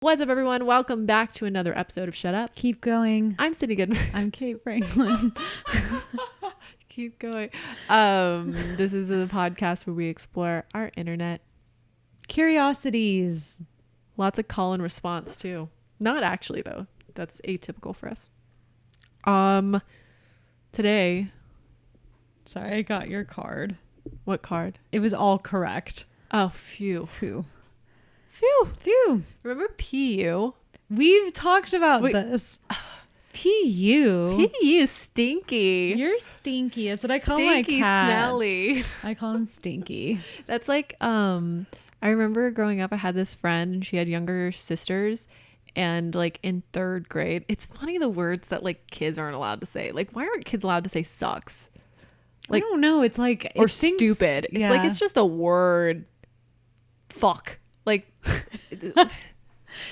What's up, everyone? Welcome back to another episode of Shut Up. Keep going. I'm Sydnee Goodman. I'm Kate Franklin. Keep going. This is a podcast where we explore our internet. Curiosities. Lots of call and response too. Not actually though. That's atypical for us. Today. Sorry, I got your card. What card? It was all correct. Oh, phew. Phew. Phew. Remember PU? We've talked about this. PU. PU stinky. You're stinky. That's what I call Stinky, my cat. Smelly. I call him Stinky. That's like, I remember growing up, I had this friend and she had younger sisters, and like in third grade, it's funny the words that like kids aren't allowed to say. Like, why aren't kids allowed to say sucks? Like, I don't know. It's like, or stupid. Yeah. It's like, it's just a word. Fuck. Like,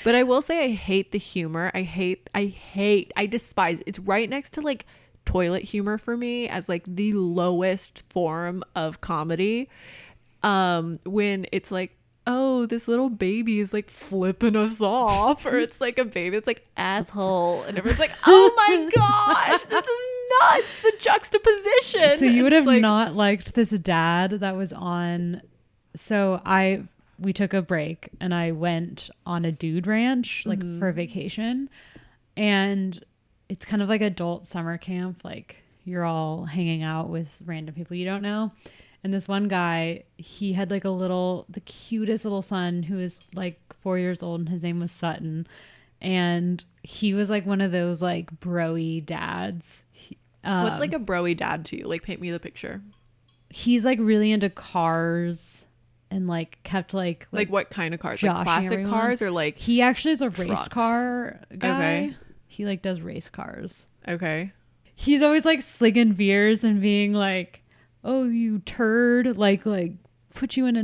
but I will say I hate the humor. I despise. It's right next to like toilet humor for me as like the lowest form of comedy. When it's like, oh, this little baby is like flipping us off, or it's like a baby that's like asshole, and everyone's like, oh my gosh, this is nuts. The juxtaposition. So you would have like, not liked this dad that was on. So we took a break and I went on a dude ranch like for a vacation, and it's kind of like adult summer camp. Like you're all hanging out with random people you don't know. And this one guy, he had like the cutest little son who was like 4 years old, and his name was Sutton. And he was like one of those like bro-y dads. What's like a bro-y dad to you? Like, paint me the picture. He's like really into cars and like kept like what kind of cars? Like joshing classic everyone. cars, or like he actually is a trucks? race car guy. Okay. He like does race cars. Okay. He's always like slinging beers and being like, oh, you turd, like put you in a,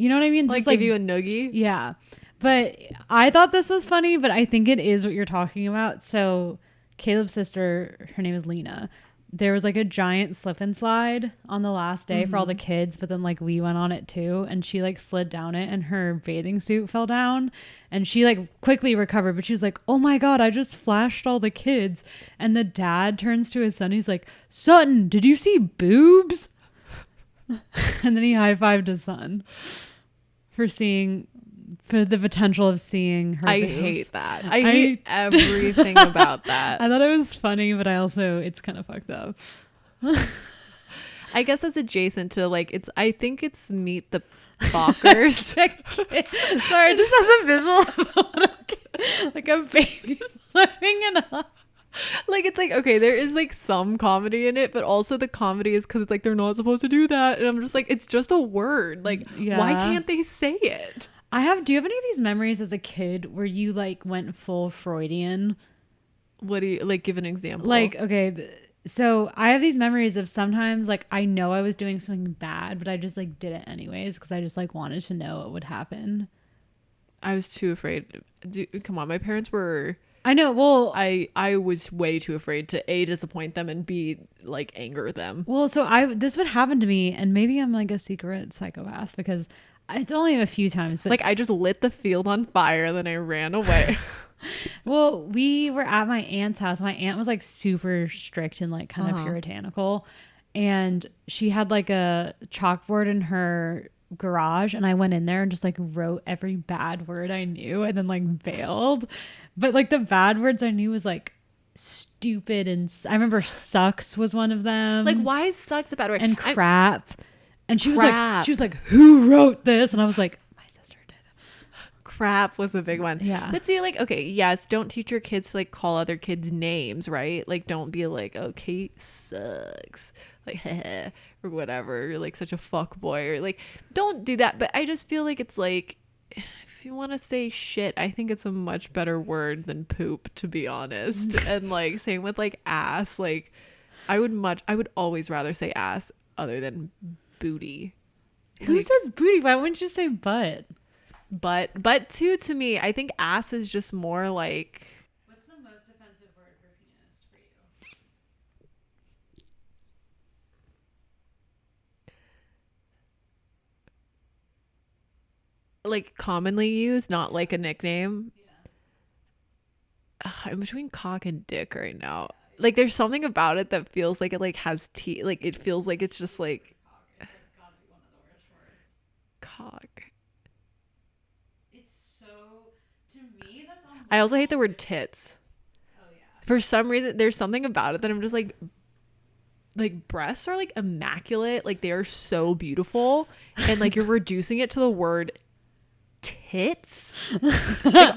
you know what I mean? Like, just give you a noogie. Yeah. But I thought this was funny, but I think it is what you're talking about. So Caleb's sister, her name is Lena. There was like a giant slip and slide on the last day for all the kids, but then like we went on it too, and she like slid down it and her bathing suit fell down, and she like quickly recovered, but she was like, oh my God, I just flashed all the kids. And the dad turns to his son. He's like, Sutton, did you see boobs? And then he high-fived his son for the potential of seeing her boobs. Hate that. I hate everything about that. I thought it was funny, but it's kind of fucked up. I guess that's adjacent to like, I think it's Meet the Fockers. Sorry, I just had the visual of like a baby living in a... Like, it's like, okay, there is like some comedy in it, but also the comedy is because it's like they're not supposed to do that, and I'm just like, it's just a word. Like, why can't they say it? Do you have any of these memories as a kid where you like went full Freudian? What do you like? Give an example. Like, okay, so I have these memories of sometimes like I know I was doing something bad, but I just like did it anyways because I just like wanted to know what would happen. I was too afraid. Come on, my parents were... I know. Well, I was way too afraid to A, disappoint them, and B, like anger them. Well, so this would happen to me, and maybe I'm like a secret psychopath because it's only a few times, but like I just lit the field on fire and then I ran away. Well, we were at my aunt's house. My aunt was like super strict and like kind of puritanical, and she had like a chalkboard in her garage, and I went in there and just like wrote every bad word I knew and then like bailed. But like the bad words I knew was like stupid, and I remember sucks was one of them. Like, why is sucks a bad word? And crap. And she crap. was like, who wrote this? And I was like, my sister did. Crap was a big one. Yeah. But see, like, okay, yes, don't teach your kids to like call other kids names, right? Like, don't be like, oh, Kate sucks, like, or whatever. You're like such a fuck boy, or like, don't do that. But I just feel like it's like, if you want to say shit, I think it's a much better word than poop, to be honest. And like, same with like ass. Like, I would always rather say ass other than booty. Who Like, says booty? Why wouldn't you say butt? but too, to me, I think ass is just more like... What's the most offensive word for penis for you? like commonly used, not like a nickname. Yeah. I'm between cock and dick right now. Like there's something about it that feels like it like has teeth. Like it feels like it's just like cock. It's so, to me, that's almost. I also hate the word tits. Oh yeah. For some reason, there's something about it that I'm just like breasts are like immaculate. Like they are so beautiful, and like you're reducing it to the word tits. Like,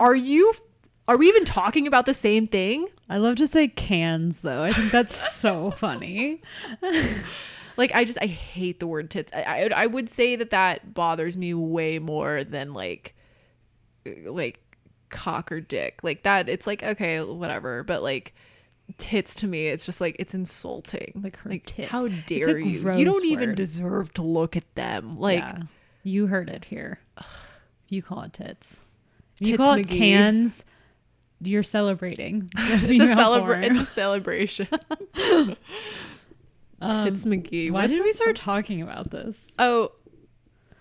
are we even talking about the same thing? I love to say cans though. I think that's so funny. Like I hate the word tits. I would say that bothers me way more than like cock or dick. Like that it's like okay, whatever, but like tits to me it's just like it's insulting. Like her tits. How dare you? You don't even deserve to look at them. Like yeah, you heard it here. You call it tits. Tits You call it McGee. cans. You're celebrating. It's a celebration. Tits McGee. Why did we start talking about this? Oh,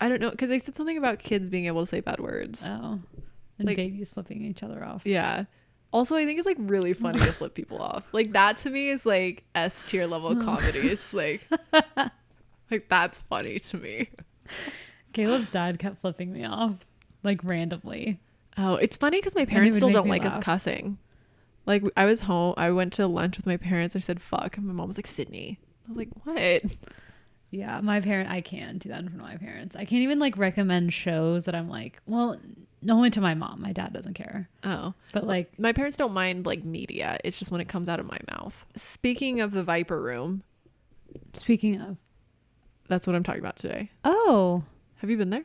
I don't know, because I said something about kids being able to say bad words. Oh, and Like- babies flipping each other off. Yeah. Also, I think it's like really funny to flip people off. Like that to me is like S tier level comedy. It's just like that's funny to me. Caleb's dad kept flipping me off, like randomly. Oh, it's funny because my parents would still make don't me like us laugh. cussing. Like I was home, I went to lunch with my parents. I said fuck, and my mom was like Sydnee. I was like, what? Yeah, I can't do that in front of my parents. I can't even like recommend shows that I'm like, well, only to my mom. My dad doesn't care. Oh, But like, my parents don't mind like media. It's just when it comes out of my mouth. Speaking of the Viper Room, speaking of, that's what I'm talking about today. oh Have you been there?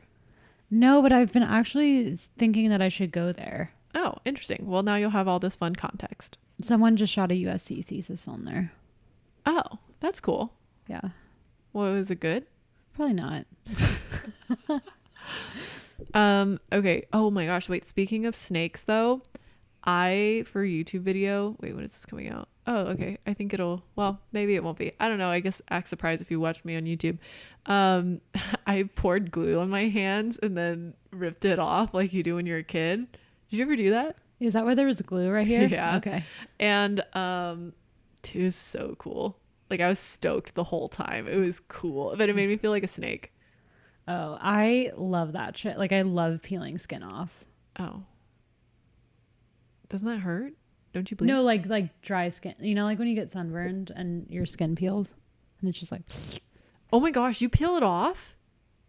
no, but I've been actually thinking that I should go there. Oh, interesting. Well, now you'll have all this fun context. Someone just shot a USC thesis film there. Oh, that's cool. Yeah, Well, was it good? probably not. Okay. Oh my gosh. Wait, speaking of snakes though, for YouTube video, wait, when is this coming out? Oh, okay. I think well, maybe it won't be. I don't know. I guess act surprised if you watch me on YouTube. I poured glue on my hands and then ripped it off like you do when you're a kid. Did you ever do that? Is that where there was glue right here? Yeah. Okay. And it was so cool. Like I was stoked the whole time. It was cool, but it made me feel like a snake. Oh, I love that shit. Like I love peeling skin off. Oh. Doesn't that hurt? Don't you bleed? No, like dry skin. You know, like when you get sunburned and your skin peels, and it's just like, Oh my gosh, you peel it off?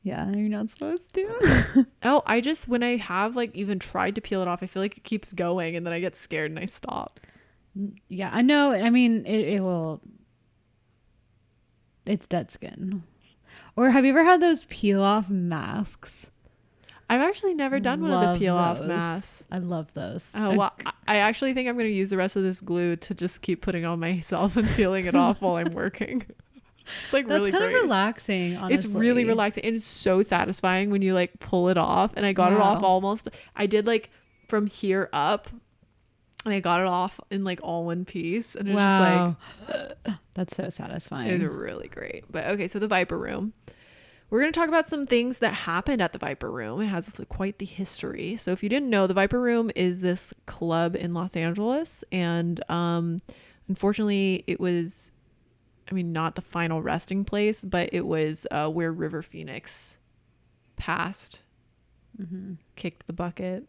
yeah, you're not supposed to. Oh, when I have like even tried to peel it off, I feel like it keeps going and then I get scared and I stop. Yeah, I know. I mean, it will. It's dead skin. Or have you ever had those peel off masks? I've actually never done one of Love the peel off those. masks. I love those. Oh, well, I actually think I'm going to use the rest of this glue to just keep putting on myself and peeling it off while I'm working. It's like That's really kind great. of relaxing, honestly. It's really relaxing and it's so satisfying when you like pull it off. And I got it off almost. I did like from here up and I got it off in like all one piece. And it was just like, that's so satisfying. it was really great. But okay, so the Viper Room. We're going to talk about some things that happened at the Viper Room. It has quite the history. So if you didn't know, the Viper Room is this club in Los Angeles. And unfortunately, it was, not the final resting place, but it was where River Phoenix passed, kicked the bucket.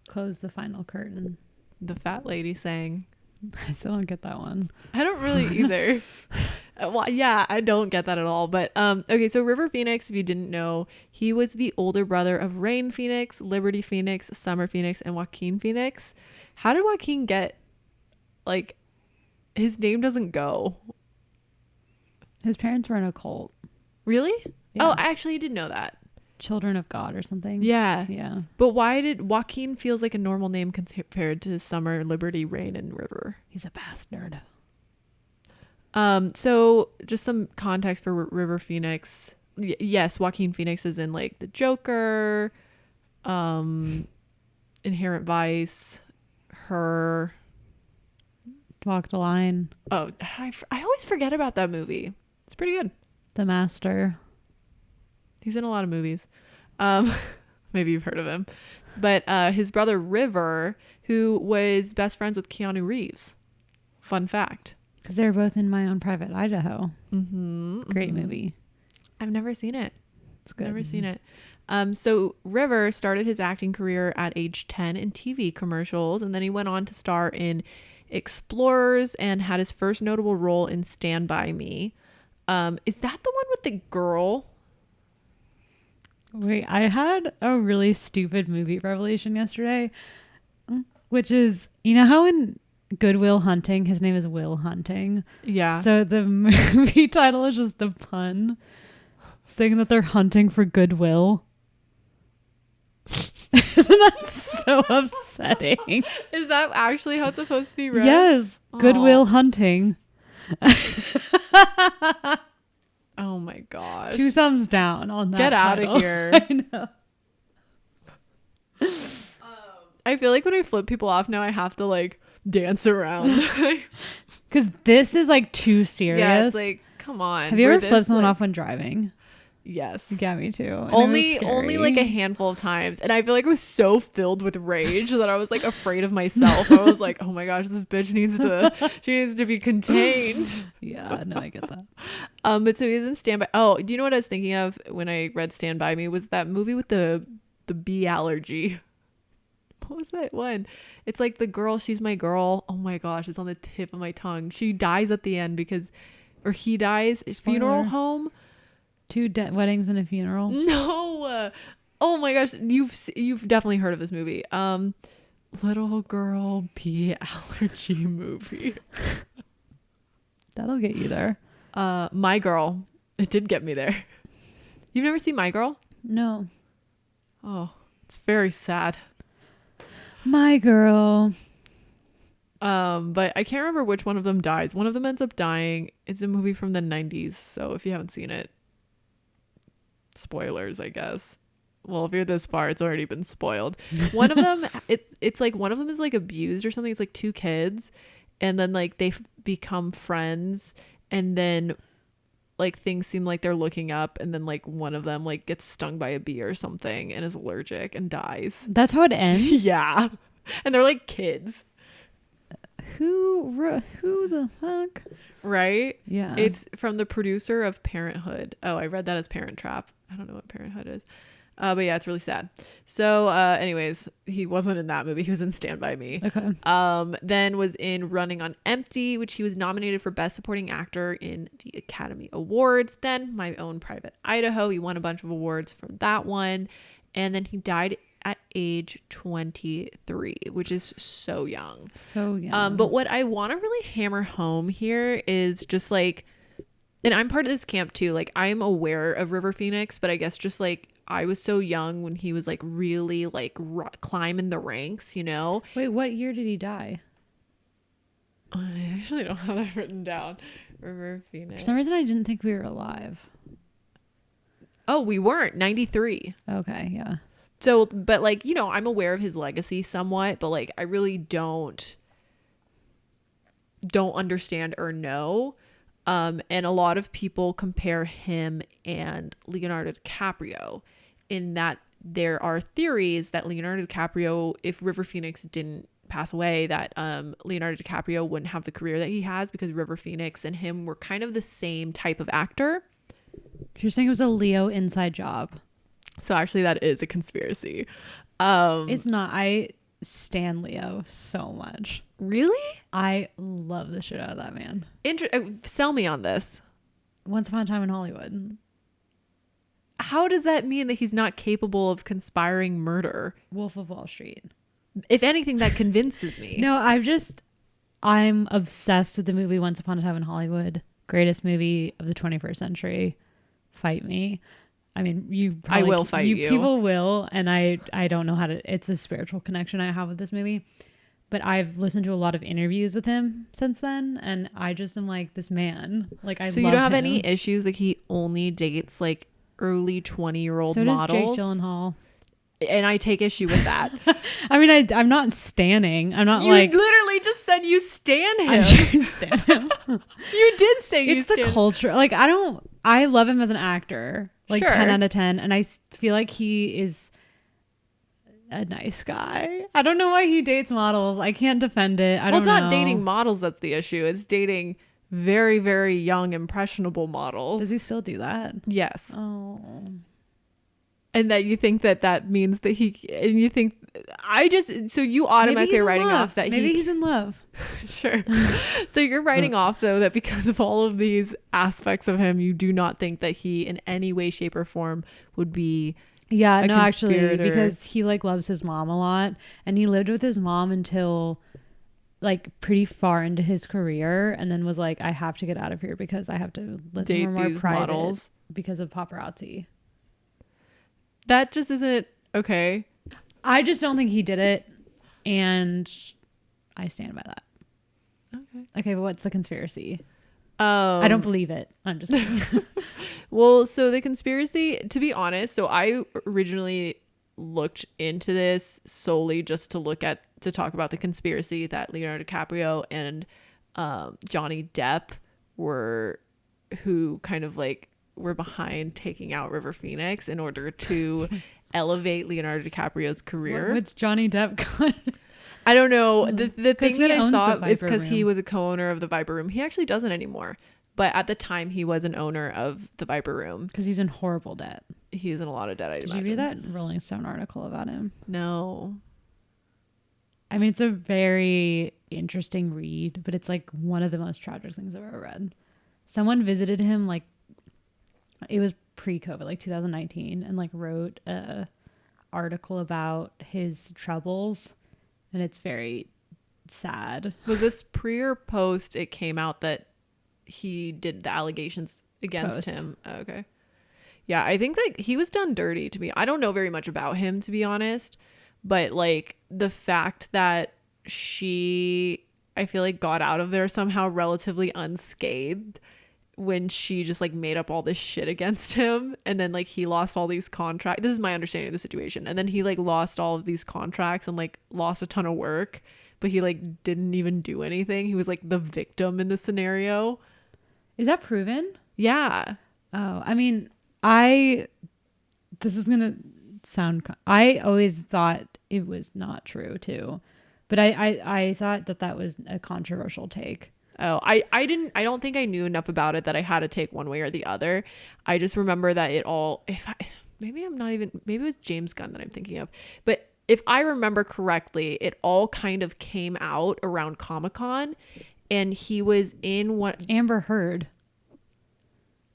Close the final curtain. The fat lady sang. I still don't get that one. I don't really either. Well, yeah, I don't get that at all. But okay, so River Phoenix, if you didn't know, he was the older brother of Rain Phoenix, Liberty Phoenix, Summer Phoenix, and Joaquin Phoenix. How did Joaquin get, his name doesn't go? His parents were in a cult. Really? Yeah. Oh, I actually did know that. Children of God or something. Yeah. Yeah. But why did Joaquin feels like a normal name compared to Summer, Liberty, Rain, and River? He's a bastard. So just some context for River Phoenix. Yes, Joaquin Phoenix is in like The Joker, Inherent Vice, Her. Walk the Line. Oh, I always forget about that movie. It's pretty good. The Master. He's in a lot of movies. Maybe you've heard of him. But his brother River, who was best friends with Keanu Reeves. Fun fact. Because they're both in My Own Private Idaho. Great movie. I've never seen it. It's good. Never seen it. So River started his acting career at age 10 in TV commercials, and then he went on to star in Explorers and had his first notable role in Stand By Me. Is that the one with the girl? Wait, I had a really stupid movie revelation yesterday, which is, you know how in Good Will Hunting, his name is Will Hunting? Yeah. So the movie title is just a pun, saying that they're hunting for goodwill. Isn't that so upsetting? Is that actually how it's supposed to be read? Yes. Goodwill Hunting. Oh my gosh. 2 thumbs down on that. Get out title. of here. I know. I feel like when I flip people off now, I have to like dance around. Because this is like too serious. Yeah, it's like, come on. Have you We're ever flipped this, someone like- off when driving? Yes. Yeah, me too. And Only like a handful of times, and I feel like I was so filled with rage that I was like afraid of myself. I was like, oh my gosh, this bitch needs to be contained. Yeah, no, I get that. But so he was in Stand By. Oh, do you know what I was thinking of when I read Stand By Me? Was that movie with the bee allergy? What was that one? It's like the girl, she's my girl. Oh my gosh, it's on the tip of my tongue. She dies at the end or he dies. Funeral home. 2 weddings and a funeral. No. Oh my gosh, you've definitely heard of this movie. Little girl bee allergy movie. That'll get you there. My Girl. It did get me there. You've never seen My Girl? No. Oh, it's very sad. My Girl. But I can't remember which one of them dies. One of them ends up dying. It's a movie from the 90s, so if you haven't seen it, spoilers, I guess. Well, if you're this far, it's already been spoiled. One of them, it's like one of them is like abused or something. It's like 2 kids, and then like they become friends, and then like things seem like they're looking up, and then like one of them like gets stung by a bee or something and is allergic and dies. That's how it ends? Yeah. And they're like kids. Who the fuck? Right? Yeah. It's from the producer of Parenthood. Oh, I read that as Parent Trap. I don't know what Parenthood is. But yeah, it's really sad. So anyways, he wasn't in that movie. He was in Stand By Me. Okay. Then was in Running on Empty, which he was nominated for Best Supporting Actor in the Academy Awards. Then My Own Private Idaho. He won a bunch of awards for that one. And then he died at age 23, which is so young. So young. But what I want to really hammer home here is just like, and I'm part of this camp too. Like, I'm aware of River Phoenix, but I guess just like I was so young when he was like really like climbing the ranks, you know? Wait, what year did he die? I actually don't have that written down. River For Phoenix. some reason, I didn't think we were alive. Oh, we weren't. 93. Okay, yeah. So, but like, you know, I'm aware of his legacy somewhat, but like I really don't understand or know. And a lot of people compare him and Leonardo DiCaprio in that there are theories that Leonardo DiCaprio, if River Phoenix didn't pass away, that Leonardo DiCaprio wouldn't have the career that he has because River Phoenix and him were kind of the same type of actor. You're saying it was a Leo inside job. So actually that is a conspiracy. It's not. I stan Leo so much. Really? I love the shit out of that man. Sell me on this. Once Upon a Time in Hollywood. How does that mean that he's not capable of conspiring murder? Wolf of Wall Street. If anything, that convinces me. No, I'm obsessed with the movie Once Upon a Time in Hollywood. Greatest movie of the 21st century. Fight me. I mean, I will fight you. People will, and I don't know how to. It's a spiritual connection I have with this movie, but I've listened to a lot of interviews with him since then, and I just am like, this man. Like, I. So you don't have any issues? Like, he only dates like early 20-year-old models. So does Jake Gyllenhaal. And I take issue with that. I mean, I'm not standing. I'm not you like. You literally just said you stan him. I should stand him. You did say you it's the culture. Like, I love him as an actor. Like, sure. 10 out of 10. And I feel like he is a nice guy. I don't know why he dates models. I can't defend it. I Well, don't it's not know. dating models that's the issue. It's dating very, very young, impressionable models. Does he still do that? Yes. Oh. And that you think that means that and you think, so you automatically are writing off that maybe he's in love. Sure. So you're writing off, though, that because of all of these aspects of him, you do not think that he in any way, shape, or form would be Yeah, a no, actually, conspirator. because he like loves his mom a lot, and he lived with his mom until like pretty far into his career, and then was like, I have to get out of here because I have to live Date somewhere more these private models. because of paparazzi. That just isn't okay. I just don't think he did it, and I stand by that. Okay, but what's the conspiracy? I don't believe it. I'm just kidding. Well, so the conspiracy, to be honest, so I originally looked into this solely just to talk about the conspiracy that Leonardo DiCaprio and Johnny Depp were behind taking out River Phoenix in order to elevate Leonardo DiCaprio's career. What's Johnny Depp got? I don't know. The thing that I saw is because Viper he Room. was a co-owner of the Viper Room. He actually doesn't anymore. But at the time, he was an owner of the Viper Room. Because he's in horrible debt. He's in a lot of debt, Did you read that Rolling Stone article about him? No. I mean, it's a very interesting read, but it's like one of the most tragic things I've ever read. Someone visited him, like, it was pre-COVID, like 2019, and like wrote a article about his troubles, and it's very sad. Was this pre or post it came out that he did the allegations against him? Oh, okay. Yeah, I think that he was done dirty to me. I don't know very much about him, to be honest, but like the fact that I feel like got out of there somehow relatively unscathed when she just like made up all this shit against him, and then like he lost all these contracts. This is my understanding of the situation. And then he like lost all of these contracts and like lost a ton of work, but he like didn't even do anything. He was like the victim in the scenario. Is that proven? Yeah. Oh, I mean, this is going to sound, I always thought it was not true too, but I thought that was a controversial take. Oh, I don't think I knew enough about it that I had to take one way or the other. I just remember that maybe it was James Gunn that I'm thinking of, but if I remember correctly, it all kind of came out around Comic-Con, and he was in what? Amber Heard.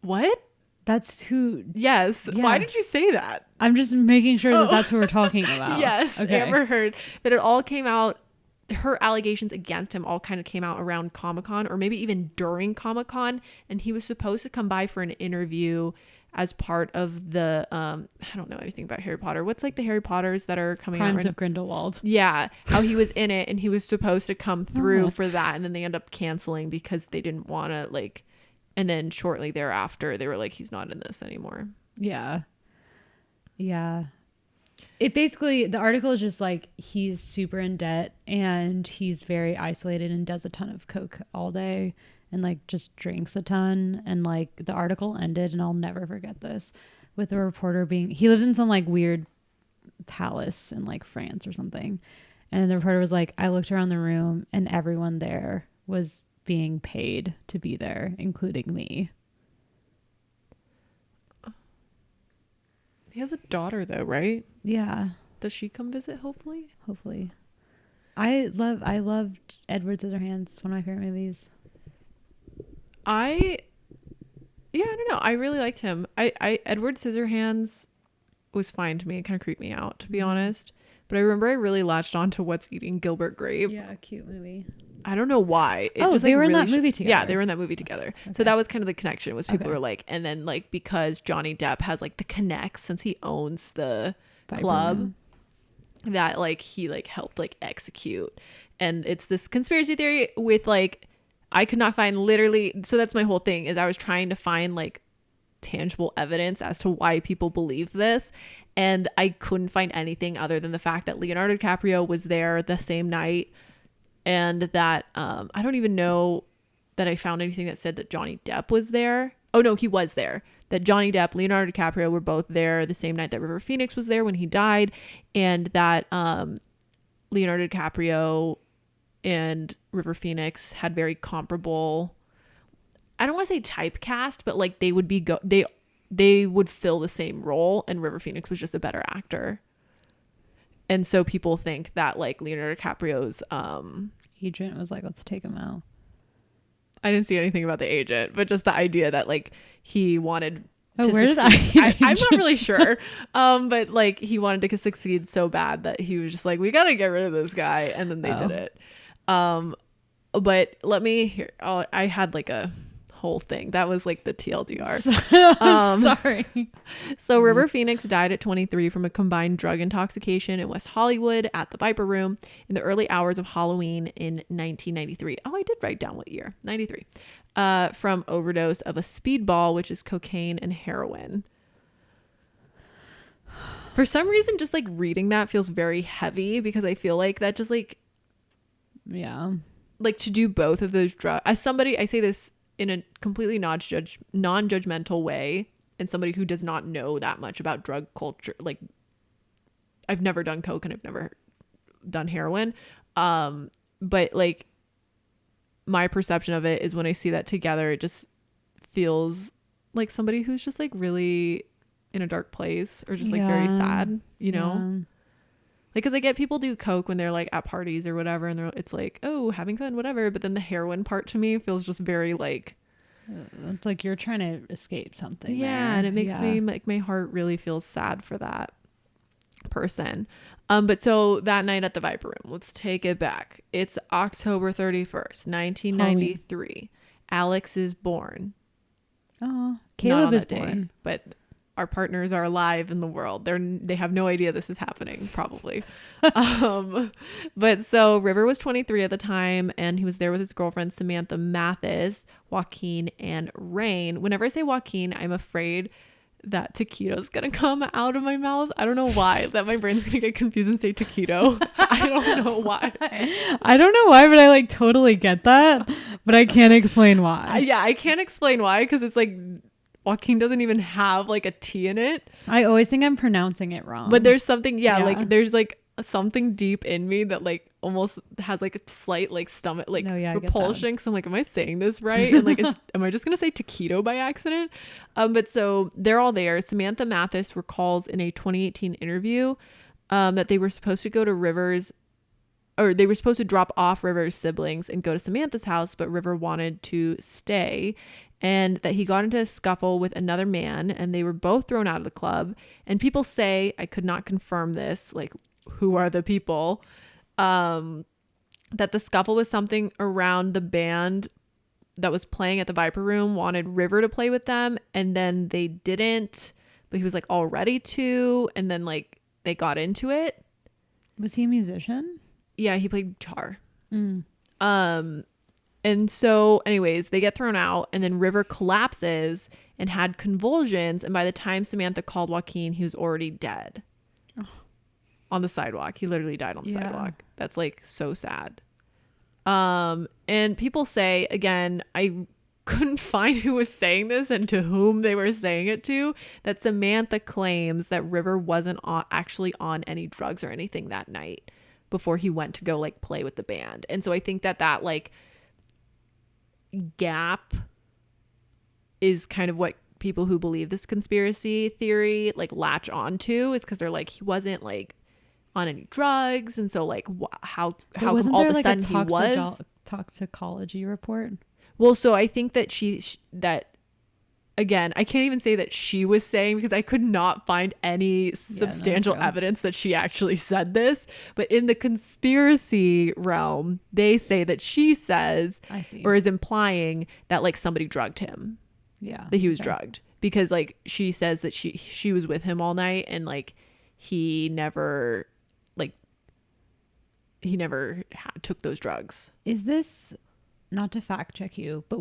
What? That's who. Yes. Yeah. Why did you say that? I'm just making sure that that's who we're talking about. Yes. Okay. Amber Heard. But it all came out. Her allegations against him all kind of came out around Comic-Con, or maybe even during Comic-Con, and he was supposed to come by for an interview as part of the I don't know anything about Harry Potter. What's like the Harry Potters that are coming out Crimes right of Grindelwald. Yeah, how he was in it, and he was supposed to come through for that, and then they end up canceling because they didn't want to like, and then shortly thereafter they were like, he's not in this anymore. Yeah. It basically, the article is just like, he's super in debt and he's very isolated and does a ton of coke all day and like just drinks a ton. And like the article ended, and I'll never forget this, with the reporter he lives in some like weird palace in like France or something. And the reporter was like, I looked around the room and everyone there was being paid to be there, including me. He has a daughter though, right? Yeah. Does she come visit? Hopefully. I loved Edward Scissorhands. It's one of my favorite movies. I don't know. I really liked him. Edward Scissorhands was fine to me. It kind of creeped me out, to be honest. But I remember I really latched on to What's Eating Gilbert Grape. Yeah, cute movie. I don't know why. They were in that movie together. Yeah, they were in that movie together. Okay. So that was kind of the connection, was people were like, and then like, because Johnny Depp has like the connects since he owns the club, that like he like helped like execute. And it's this conspiracy theory with like, I could not find literally, so that's my whole thing, is I was trying to find like tangible evidence as to why people believe this, and I couldn't find anything other than the fact that Leonardo DiCaprio was there the same night, and that I don't even know that I found anything that said that Johnny Depp was there. Oh no, he was there. that Johnny Depp, Leonardo DiCaprio were both there the same night that River Phoenix was there when he died, and that Leonardo DiCaprio and River Phoenix had very comparable, I don't want to say typecast, but like they would be they would fill the same role, and River Phoenix was just a better actor. And so people think that like Leonardo DiCaprio's agent was like, let's take him out. I didn't see anything about the agent, but just the idea that like he wanted Oh, to where succeed. did I'm not really sure. But like he wanted to succeed so bad that he was just like, we got to get rid of this guy. And then they did it. But let me hear. Oh, I had like a whole thing. That was like the TLDR. Sorry. So River Phoenix died at 23 from a combined drug intoxication in West Hollywood at the Viper Room in the early hours of Halloween in 1993. Oh, I did write down what year. 93. From overdose of a speedball, which is cocaine and heroin. For some reason, just like reading that feels very heavy, because I feel like that just like, yeah, like to do both of those drugs. As somebody, I say this in a completely non-judgmental way, and somebody who does not know that much about drug culture. Like, I've never done coke and I've never done heroin. But like my perception of it is when I see that together, it just feels like somebody who's just like really in a dark place, or just like very sad, you know? Like, cause I get people do coke when they're like at parties or whatever, and it's like, oh, having fun, whatever. But then the heroin part to me feels just very like, it's like you're trying to escape something. Yeah. There. And it makes me like, my heart really feels sad for that person. But so that night at the Viper Room, let's take it back. It's October 31st, 1993. Alex is born. Oh, Caleb is born. But our partners are alive in the world. They have no idea this is happening, probably. But so River was 23 at the time, and he was there with his girlfriend, Samantha Mathis, Joaquin, and Rain. Whenever I say Joaquin, I'm afraid that taquito's gonna come out of my mouth. I don't know why, that my brain's gonna get confused and say taquito. I don't know why. I don't know why, but I like totally get that, but I can't explain why. Yeah, I can't explain why, because it's like Joaquin doesn't even have like a T in it. I always think I'm pronouncing it wrong. But there's something, like there's like something deep in me that like almost has like a slight like stomach like repulsion. So I'm like, am I saying this right? And like, am I just gonna say taquito by accident? But so they're all there. Samantha Mathis recalls in a 2018 interview that they were supposed to go to River's, or they were supposed to drop off River's siblings and go to Samantha's house, but River wanted to stay, and that he got into a scuffle with another man, and they were both thrown out of the club. And people say, I could not confirm this, like, who are the people, that the scuffle was something around the band that was playing at the Viper Room wanted River to play with them, and then they didn't, but he was like all ready to, and then like they got into it. Was he a musician? Yeah, he played guitar. And so anyways, they get thrown out, and then River collapses and had convulsions, and by the time Samantha called Joaquin, he was already dead. On the sidewalk. He literally died on the sidewalk. That's like so sad. And people say, again, I couldn't find who was saying this and to whom they were saying it to, that Samantha claims that River wasn't actually on any drugs or anything that night before he went to go like play with the band. And so I think that like gap is kind of what people who believe this conspiracy theory like latch onto, is because they're like, he wasn't like on any drugs, and so like how come all of a sudden he was. Toxicology report? Well, so I think that that again, I can't even say that she was saying, because I could not find any substantial evidence that she actually said this, but in the conspiracy realm, they say that she says, I see, or is implying that like somebody drugged him. Yeah, that he was drugged, because like she says that she was with him all night, and like he never took those drugs. Is this, not to fact check you, but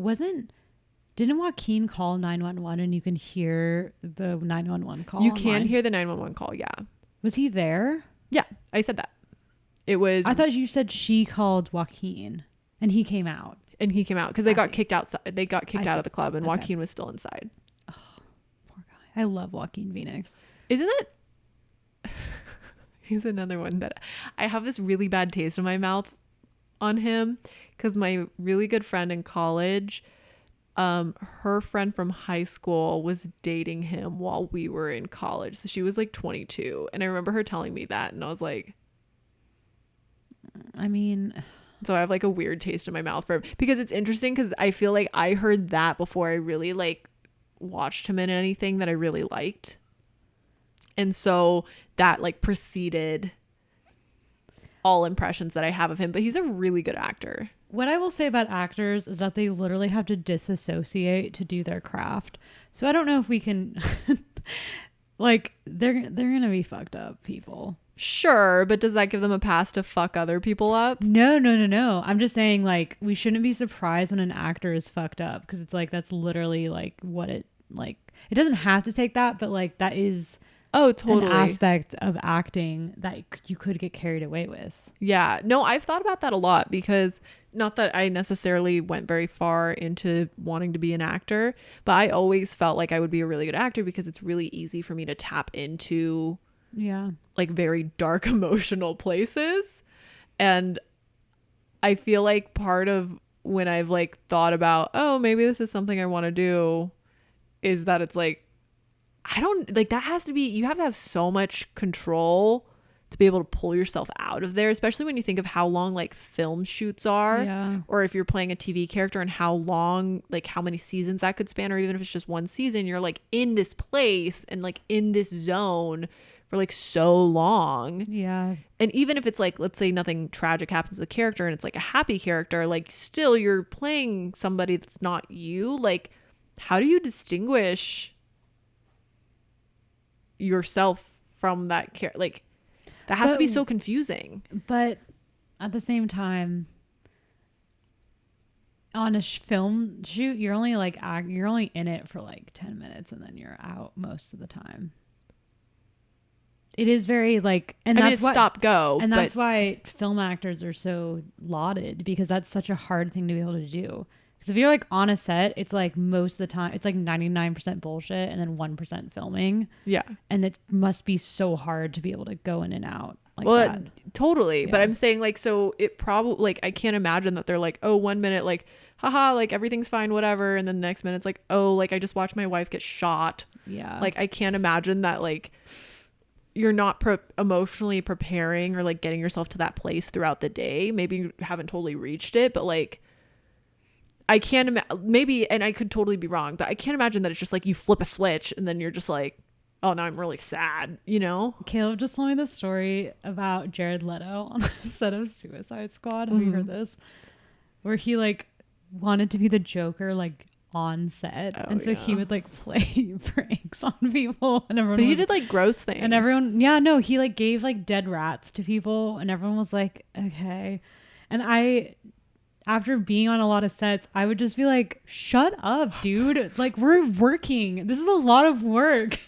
didn't Joaquin call 911 and you can hear the 911 call? You can hear the 911 call, yeah. Was he there? Yeah, I said that. It was. I thought you said she called Joaquin and he came out. And he came out because they got kicked outside. They got kicked out of the club, and Joaquin was still inside. I love Joaquin Phoenix. Isn't that he's another one that I have this really bad taste in my mouth on him, because my really good friend in college, her friend from high school was dating him while we were in college. So she was like 22, and I remember her telling me that, and I was like, I mean, so I have like a weird taste in my mouth for him, because it's interesting, because I feel like I heard that before I really like watched him in anything that I really liked, and so that like preceded all impressions that I have of him. But he's a really good actor. what I will say about actors is that they literally have to disassociate to do their craft. So I don't know if we can like they're going to be fucked up people. Sure, but does that give them a pass to fuck other people up? No, no, no, no. I'm just saying, like, we shouldn't be surprised when an actor is fucked up, because it's like that's literally like what it like. It doesn't have to take that, but like that is Totally an aspect of acting that you could get carried away with. Yeah, no, I've thought about that a lot, because not that I necessarily went very far into wanting to be an actor, but I always felt like I would be a really good actor, because it's really easy for me to tap into like very dark emotional places. And I feel like part of when I've like thought about, oh, maybe this is something I want to do, is that it's like, I don't like, that has to be, you have to have so much control to be able to pull yourself out of there, especially when you think of how long like film shoots are, or if you're playing a TV character, and how long, like how many seasons that could span, or even if it's just one season, you're like in this place and like in this zone for like so long. Yeah. And even if it's like, let's say nothing tragic happens to the character and it's like a happy character, like still you're playing somebody that's not you. Like, how do you distinguish yourself from that character? Like, that has to be so confusing. But at the same time, on a film shoot, you're only like you're only in it for like 10 minutes, and then you're out most of the time. It is very like, and I mean, that's it's why stop go, and that's why film actors are so lauded, because that's such a hard thing to be able to do. Because if you're like on a set, it's like most of the time it's like 99% bullshit and then 1% filming. Yeah. And it must be so hard to be able to go in and out like that. Totally. Yeah. But I'm saying like, so it probably like, I can't imagine that they're like, oh, 1 minute, like, haha, like everything's fine, whatever. And then the next minute it's like, oh, like I just watched my wife get shot. Yeah. Like, I can't imagine that like you're not emotionally preparing or like getting yourself to that place throughout the day. Maybe you haven't totally reached it, but like, I can't maybe, and I could totally be wrong, but I can't imagine that it's just like you flip a switch and then you're just like, oh, now I'm really sad, you know? Caleb just told me this story about Jared Leto on the set of Suicide Squad. Have you heard this? Where he like wanted to be the Joker like on set, and so he would like play pranks on people, and everyone. But he did like gross things, and everyone, he like gave like dead rats to people, and everyone was like, okay. And after being on a lot of sets, I would just be like, shut up, dude. Like, we're working. This is a lot of work.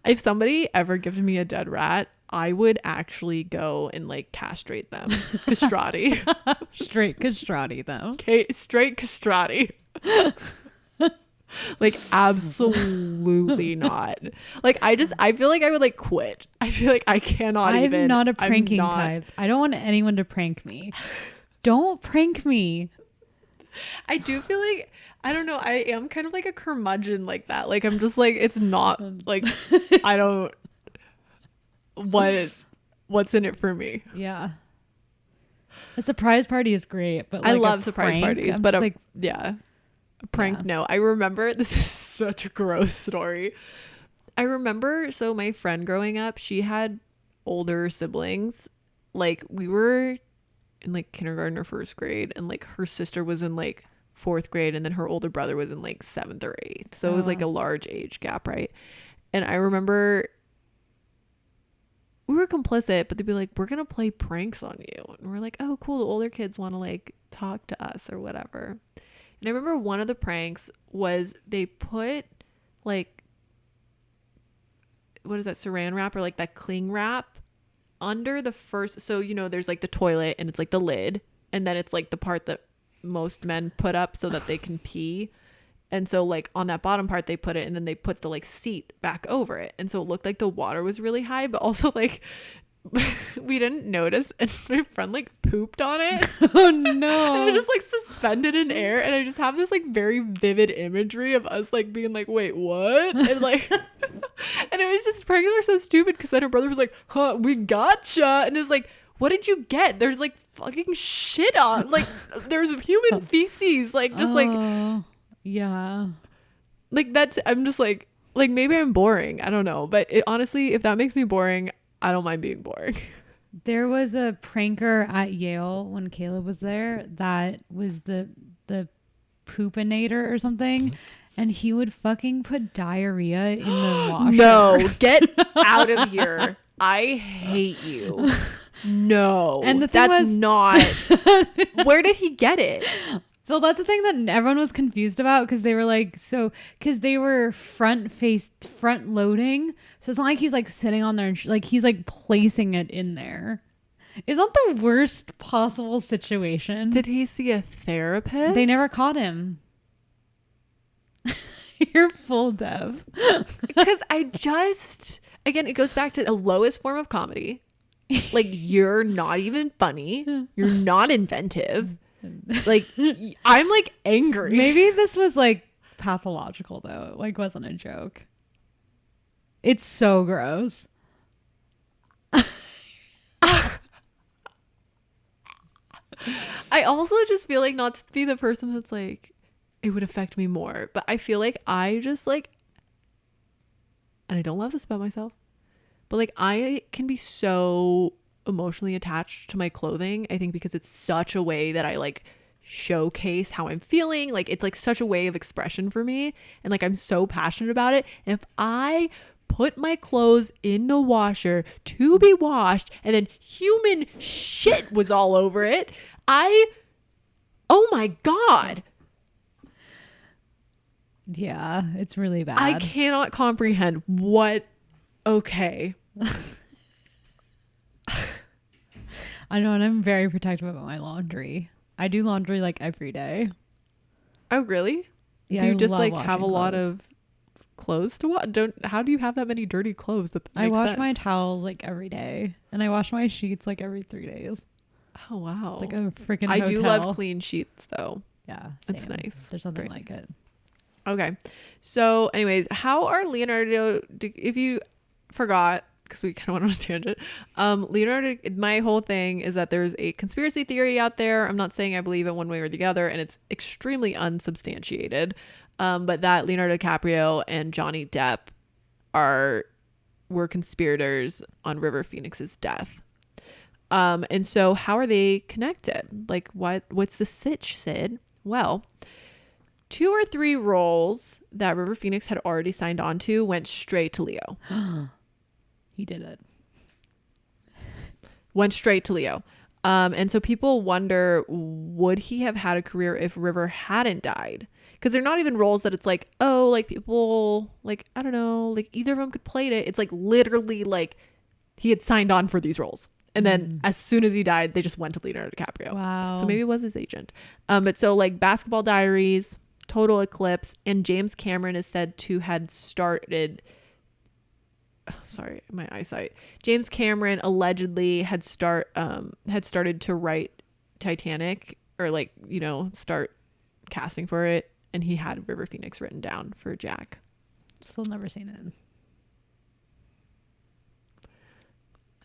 If somebody ever gifted me a dead rat, I would actually go and like castrate them. Castrati. Straight castrati them. Okay, straight castrati. Like, absolutely not. Like, I feel like I would like quit. I feel like I cannot even. I'm not a pranking type. I don't want anyone to prank me. Don't prank me. I do feel like, I don't know, I am kind of like a curmudgeon like that. Like, I'm just like, it's not like, I don't, what's in it for me? Yeah. A surprise party is great, but like I love surprise parties, but a prank, yeah. no. I remember, this is such a gross story. I remember, so my friend growing up, she had older siblings. Like, we were in like kindergarten or first grade, and like her sister was in like fourth grade, and then her older brother was in like seventh or eighth, so it was like a large age gap, right? And I remember we were complicit, but they'd be like, we're gonna play pranks on you, and we're like, oh cool, the older kids want to like talk to us or whatever. And I remember one of the pranks was they put like, what is that, saran wrap or like that cling wrap under the first, so you know there's like the toilet and it's like the lid, and then it's like the part that most men put up so that they can pee, And so like on that bottom part they put it, and then they put the like seat back over it, and so it looked like the water was really high, but also like we didn't notice, and my friend like pooped on it. Oh no. And it was just like suspended in air, and I just have this like very vivid imagery of us like being like, wait, what? And like and it was just regular so stupid, because then her brother was like, huh, we gotcha, and it's like, what did you get? There's like fucking shit on, like there's human feces, like just like yeah, like that's, I'm just like maybe I'm boring, I don't know, but it, honestly, if that makes me boring, I don't mind being boring. there was a pranker at Yale when Caleb was there that was the poopinator or something, and he would fucking put diarrhea in the washer. No, get out of here. I hate you. No. And the thing that's was, not. Where did he get it? Phil, that's the thing that everyone was confused about, because they were like, because they were front loading. So it's not like he's like sitting on there and like he's like placing it in there. It's not the worst possible situation. Did he see a therapist? They never caught him. You're full dev. Because I just, again, it goes back to the lowest form of comedy. Like, you're not even funny. You're not inventive. Like, I'm like angry. Maybe this was like pathological though. It like wasn't a joke. It's so gross. I also just feel like, not to be the person that's like, it would affect me more, but I feel like I just like, and I don't love this about myself, but like I can be so emotionally attached to my clothing, I think, because it's such a way that I like showcase how I'm feeling. Like, it's like such a way of expression for me, and like I'm so passionate about it. And if I put my clothes in the washer to be washed and then human shit was all over it, oh my god, Yeah, it's really bad. I cannot comprehend what. Okay. I know, and I'm very protective about my laundry. I do laundry like every day. Oh really? Yeah, Do you I just love like have a washing lot clothes. of clothes to wash? How do you have that many dirty clothes? That I makes wash sense. my towels like every day, and I wash my sheets like every 3 days. Oh wow. Like a freaking I hotel. do love clean sheets though. Yeah, It's same. nice. There's nothing Very like nice. it. Okay. So anyways, how are Leonardo, if you forgot, because we kind of went on a tangent, Leonardo, my whole thing is that there's a conspiracy theory out there. I'm not saying I believe it one way or the other, and it's extremely unsubstantiated, but that Leonardo DiCaprio and Johnny Depp were conspirators on River Phoenix's death. And so how are they connected? Like, what's the sitch, Sid? Well, 2 or 3 roles that River Phoenix had already signed on to went straight to Leo. He did it. Went straight to Leo. And so people wonder, would he have had a career if River hadn't died? Because they're not even roles that it's like, oh, like people, like, I don't know, like either of them could play it. It's like literally like he had signed on for these roles. And then as soon as he died, they just went to Leonardo DiCaprio. Wow. So maybe it was his agent. But so like Basketball Diaries, Total Eclipse, and James Cameron is said to had started. Sorry, my eyesight. James Cameron allegedly had started to write Titanic, or like, you know, start casting for it, and he had River Phoenix written down for Jack. Still never seen it.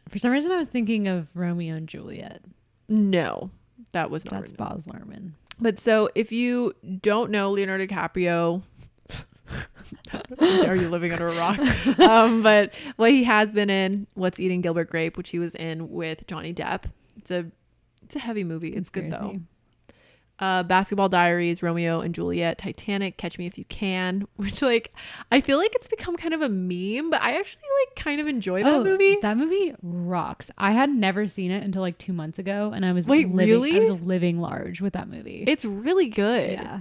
For some reason, I was thinking of Romeo and Juliet. No, that was not. That's written. Baz Luhrmann. But so if you don't know Leonardo DiCaprio, are you living under a rock? But what he has been in, What's Eating Gilbert Grape, which he was in with Johnny Depp. It's a heavy movie. It's good though. Basketball Diaries, Romeo and Juliet, Titanic, Catch Me If You Can, which like I feel like it's become kind of a meme, but I actually like kind of enjoy that movie. That movie rocks. I had never seen it until like 2 months ago, and I was really? I was living large with that movie. It's really good. Yeah.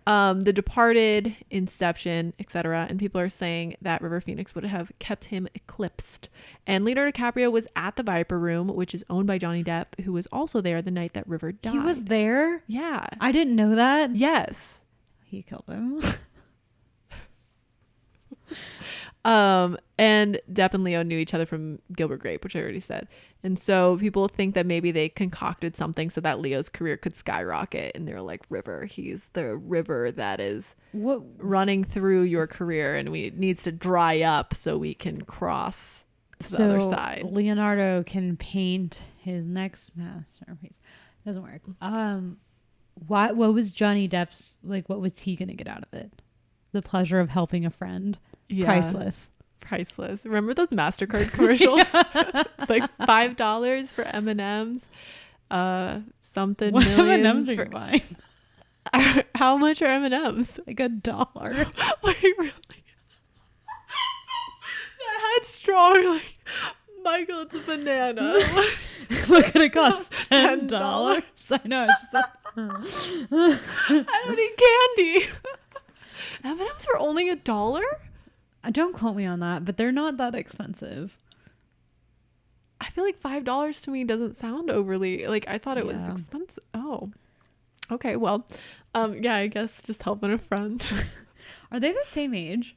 The Departed, Inception, etc. And people are saying that River Phoenix would have kept him eclipsed. And Leonardo DiCaprio was at the Viper Room, which is owned by Johnny Depp, who was also there the night that River died. He was there? Yeah. I didn't know that. Yes. he killed him. And Depp and Leo knew each other from Gilbert Grape, which I already said. And so people think that maybe they concocted something so that Leo's career could skyrocket. And they're like, River, he's the river that is running through your career, and it needs to dry up so we can cross to the other side. Leonardo can paint his next masterpiece. Doesn't work. What was Johnny Depp's, like, what was he gonna get out of it? The pleasure of helping a friend. Yeah. Priceless. Remember those MasterCard commercials? It's like $5 for M&Ms. Something what million. M&Ms are you buying? How much are M&Ms? Like $1. Like, really? That strong, like, Michael, it's a banana. What could it cost? $10. I know. It's just I don't need candy. M&Ms were only $1? Don't quote me on that, but they're not that expensive. I feel like $5 to me doesn't sound overly, like, I thought it was expensive. Oh, okay. Well, yeah, I guess just helping a friend. Are they the same age?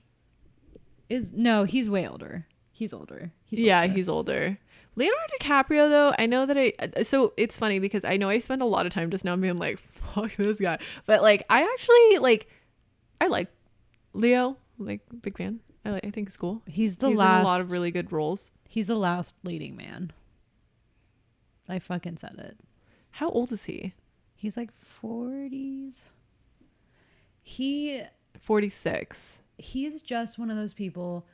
No, he's way older. He's older. He's older. Leonardo DiCaprio, though, I know that so it's funny because I know I spend a lot of time just now being like, fuck this guy. But, like, I actually, I like Leo, like, big fan. I think he's cool. He's in a lot of really good roles. He's the last leading man. I fucking said it. How old is he? He's like 40s. 46. He's just one of those people,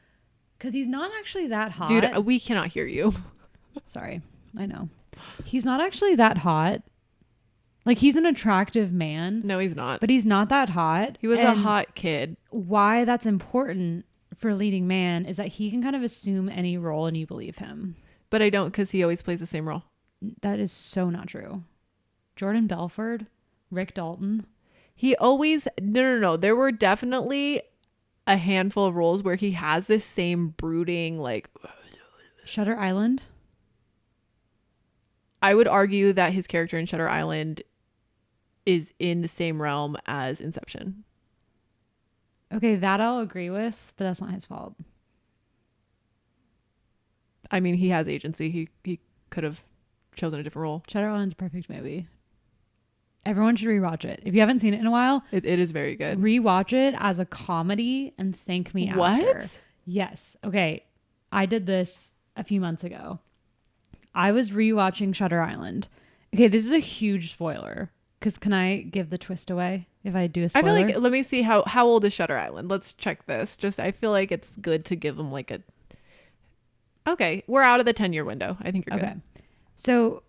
because he's not actually that hot. Dude, we cannot hear you. Sorry. I know. He's not actually that hot. Like, he's an attractive man. No, he's not. But he's not that hot. He was a hot kid. Why that's important for a leading man is that he can kind of assume any role and you believe him. But I don't, because he always plays the same role. That is so not true. Jordan Belfort, Rick Dalton. He always... No. There were definitely a handful of roles where he has this same brooding, like... Shutter Island. I would argue that his character in Shutter Island is in the same realm as Inception. Okay, that I'll agree with, but that's not his fault. I mean, he has agency. He could have chosen a different role. Shutter Island's a perfect movie. Everyone should rewatch it. If you haven't seen it in a while, it is very good. Rewatch it as a comedy and thank me after. What? Yes. Okay. I did this a few months ago. I was rewatching Shutter Island. Okay, this is a huge spoiler. Because can I give the twist away if I do a spoiler? I feel like, let me see how old is Shutter Island. Let's check this. I feel like it's good to give them like a... Okay, we're out of the 10-year window. I think you're good. So,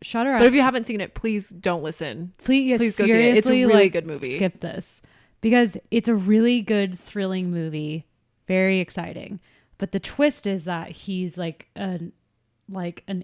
Shutter Island... But if you haven't seen it, please don't listen. Please go see it. It's a really good movie. Skip this. Because it's a really good, thrilling movie. Very exciting. But the twist is that he's like an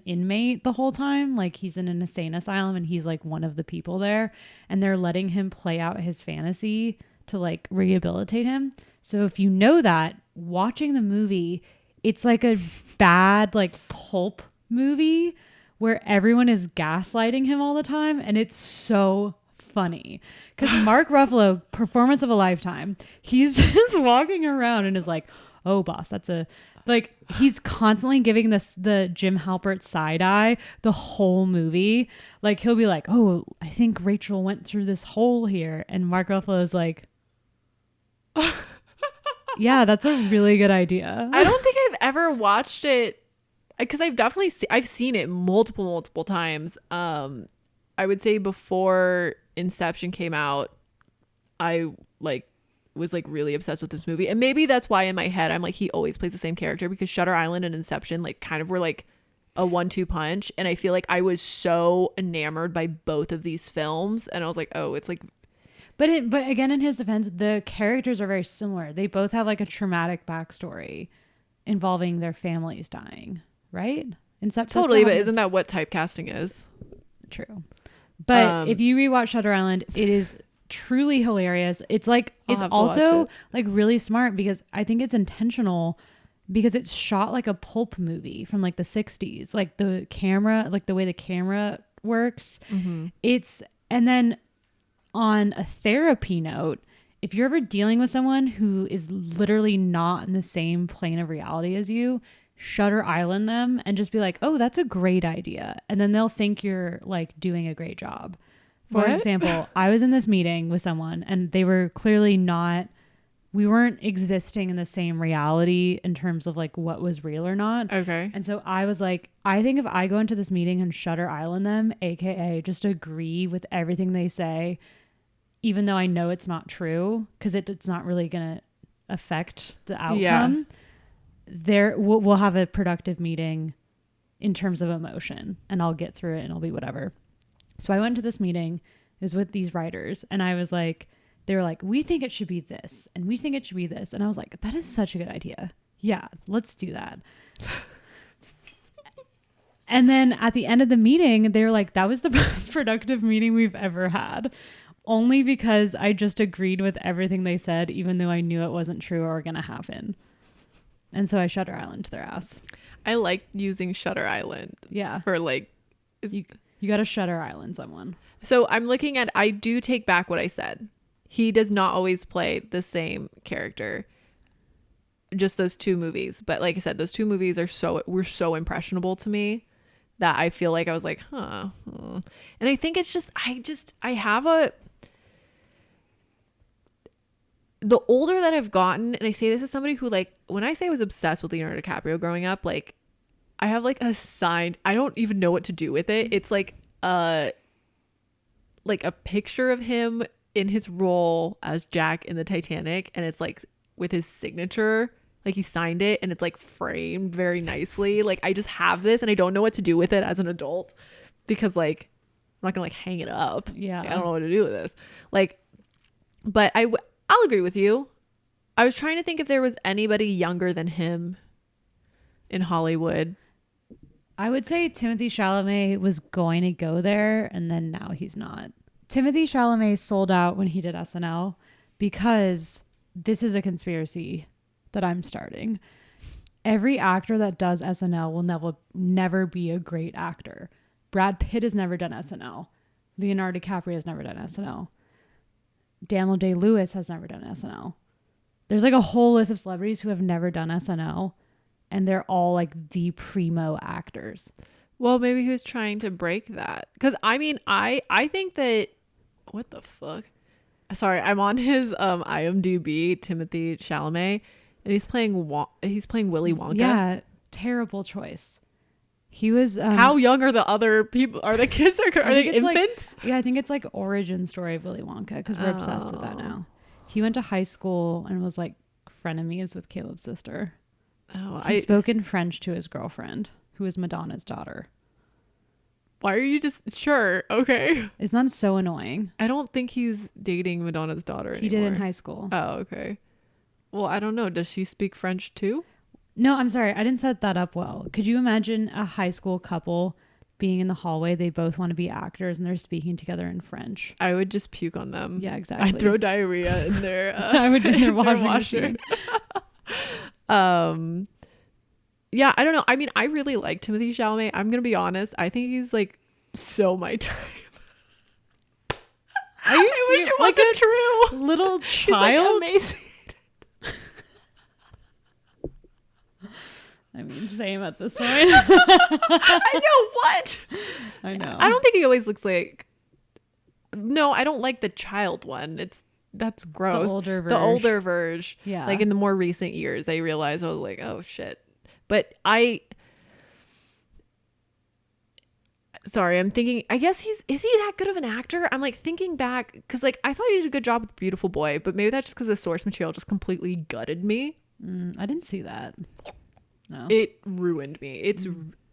inmate the whole time. Like, he's in an insane asylum and he's like one of the people there, and they're letting him play out his fantasy to like rehabilitate him. So if you know that, watching the movie, it's like a bad like pulp movie where everyone is gaslighting him all the time, and it's so funny because Mark Ruffalo, performance of a lifetime, he's just walking around and is like, oh boss, that's a... Like, he's constantly giving the Jim Halpert side eye the whole movie. Like, he'll be like, oh, I think Rachel went through this hole here. And Mark Ruffalo's like, yeah, that's a really good idea. I don't think I've ever watched it because I've seen it multiple times. I would say before Inception came out, I was like really obsessed with this movie, and maybe that's why in my head I'm like, he always plays the same character, because Shutter Island and Inception like kind of were like a 1-2 punch, and I feel like I was so enamored by both of these films, and I was like, oh, it's like... But again, in his defense, the characters are very similar. They both have like a traumatic backstory involving their families dying, right? Inception. Totally, but isn't that what typecasting is? True. But if you rewatch Shutter Island, it is truly hilarious. It's like, it's also like really smart, because I think it's intentional, because it's shot like a pulp movie from like the 60s, like the camera, like the way the camera works. Mm-hmm. And then on a therapy note, if you're ever dealing with someone who is literally not in the same plane of reality as you, Shutter Island them and just be like, oh, that's a great idea. And then they'll think you're like doing a great job. For example, I was in this meeting with someone and they were clearly not, we weren't existing in the same reality in terms of like what was real or not. Okay. And so I was like, I think if I go into this meeting and Shutter Island them, AKA just agree with everything they say, even though I know it's not true, because it's not really going to affect the outcome, we'll have a productive meeting in terms of emotion and I'll get through it and it'll be whatever. So I went to this meeting. It was with these writers and I was like, they were like, we think it should be this and we think it should be this. And I was like, that is such a good idea. Yeah, let's do that. And then at the end of the meeting, they were like, that was the most productive meeting we've ever had. Only because I just agreed with everything they said, even though I knew it wasn't true or going to happen. And so I Shutter Island their ass. I like using Shutter Island. Yeah. For like... You got to Shutter Island someone. So I'm looking at... I do take back what I said. He does not always play the same character. Just those two movies. But like I said, those two movies were so impressionable to me that I feel like I was like, huh. And I think it's just... I have a... The older that I've gotten, and I say this as somebody who, like, when I say I was obsessed with Leonardo DiCaprio growing up, like, I have like a sign. I don't even know what to do with it. It's like a picture of him in his role as Jack in the Titanic, and it's like with his signature, like he signed it, and it's like framed very nicely. Like I just have this, and I don't know what to do with it as an adult because like I'm not gonna like hang it up. Yeah, like, I don't know what to do with this. Like, but I'll agree with you. I was trying to think if there was anybody younger than him in Hollywood. I would say Timothée Chalamet was going to go there, and then now he's not. Timothée Chalamet sold out when he did SNL because this is a conspiracy that I'm starting. Every actor that does SNL will never be a great actor. Brad Pitt has never done SNL. Leonardo DiCaprio has never done SNL. Daniel Day-Lewis has never done SNL. There's like a whole list of celebrities who have never done SNL, and they're all like the primo actors. Well, maybe he was trying to break that. Because I mean, I think that, what the fuck? Sorry, I'm on his IMDb, Timothée Chalamet, and he's playing Willy Wonka. Yeah, terrible choice. He was how young are the other people? Are the kids? Are they infants? I think it's like origin story of Willy Wonka because we're obsessed with that now. He went to high school and was like frenemies with Caleb's sister. Oh, he spoke in French to his girlfriend, who is Madonna's daughter. Why are you just sure? Okay, isn't that so annoying? I don't think he's dating Madonna's daughter anymore. He did in high school. Oh, okay. Well, I don't know. Does she speak French too? No, I'm sorry. I didn't set that up well. Could you imagine a high school couple being in the hallway? They both want to be actors and they're speaking together in French. I would just puke on them. Yeah, exactly. I'd throw diarrhea in their I would in their washer. Yeah, I don't know. I mean, I really like Timothée Chalamet. I'm going to be honest. I think he's like so my type. Are you I wish it wasn't true. Little child? He's like amazing. I mean, same at this point. I know what. I know. I don't think he always looks like. No, I don't like the child one. That's gross. The older verge. Yeah. Like in the more recent years, I realized I was like, oh shit. But sorry, I'm thinking. I guess is he that good of an actor? I'm like thinking back because like I thought he did a good job with Beautiful Boy, but maybe that's just because the source material just completely gutted me. I didn't see that. No. It ruined me.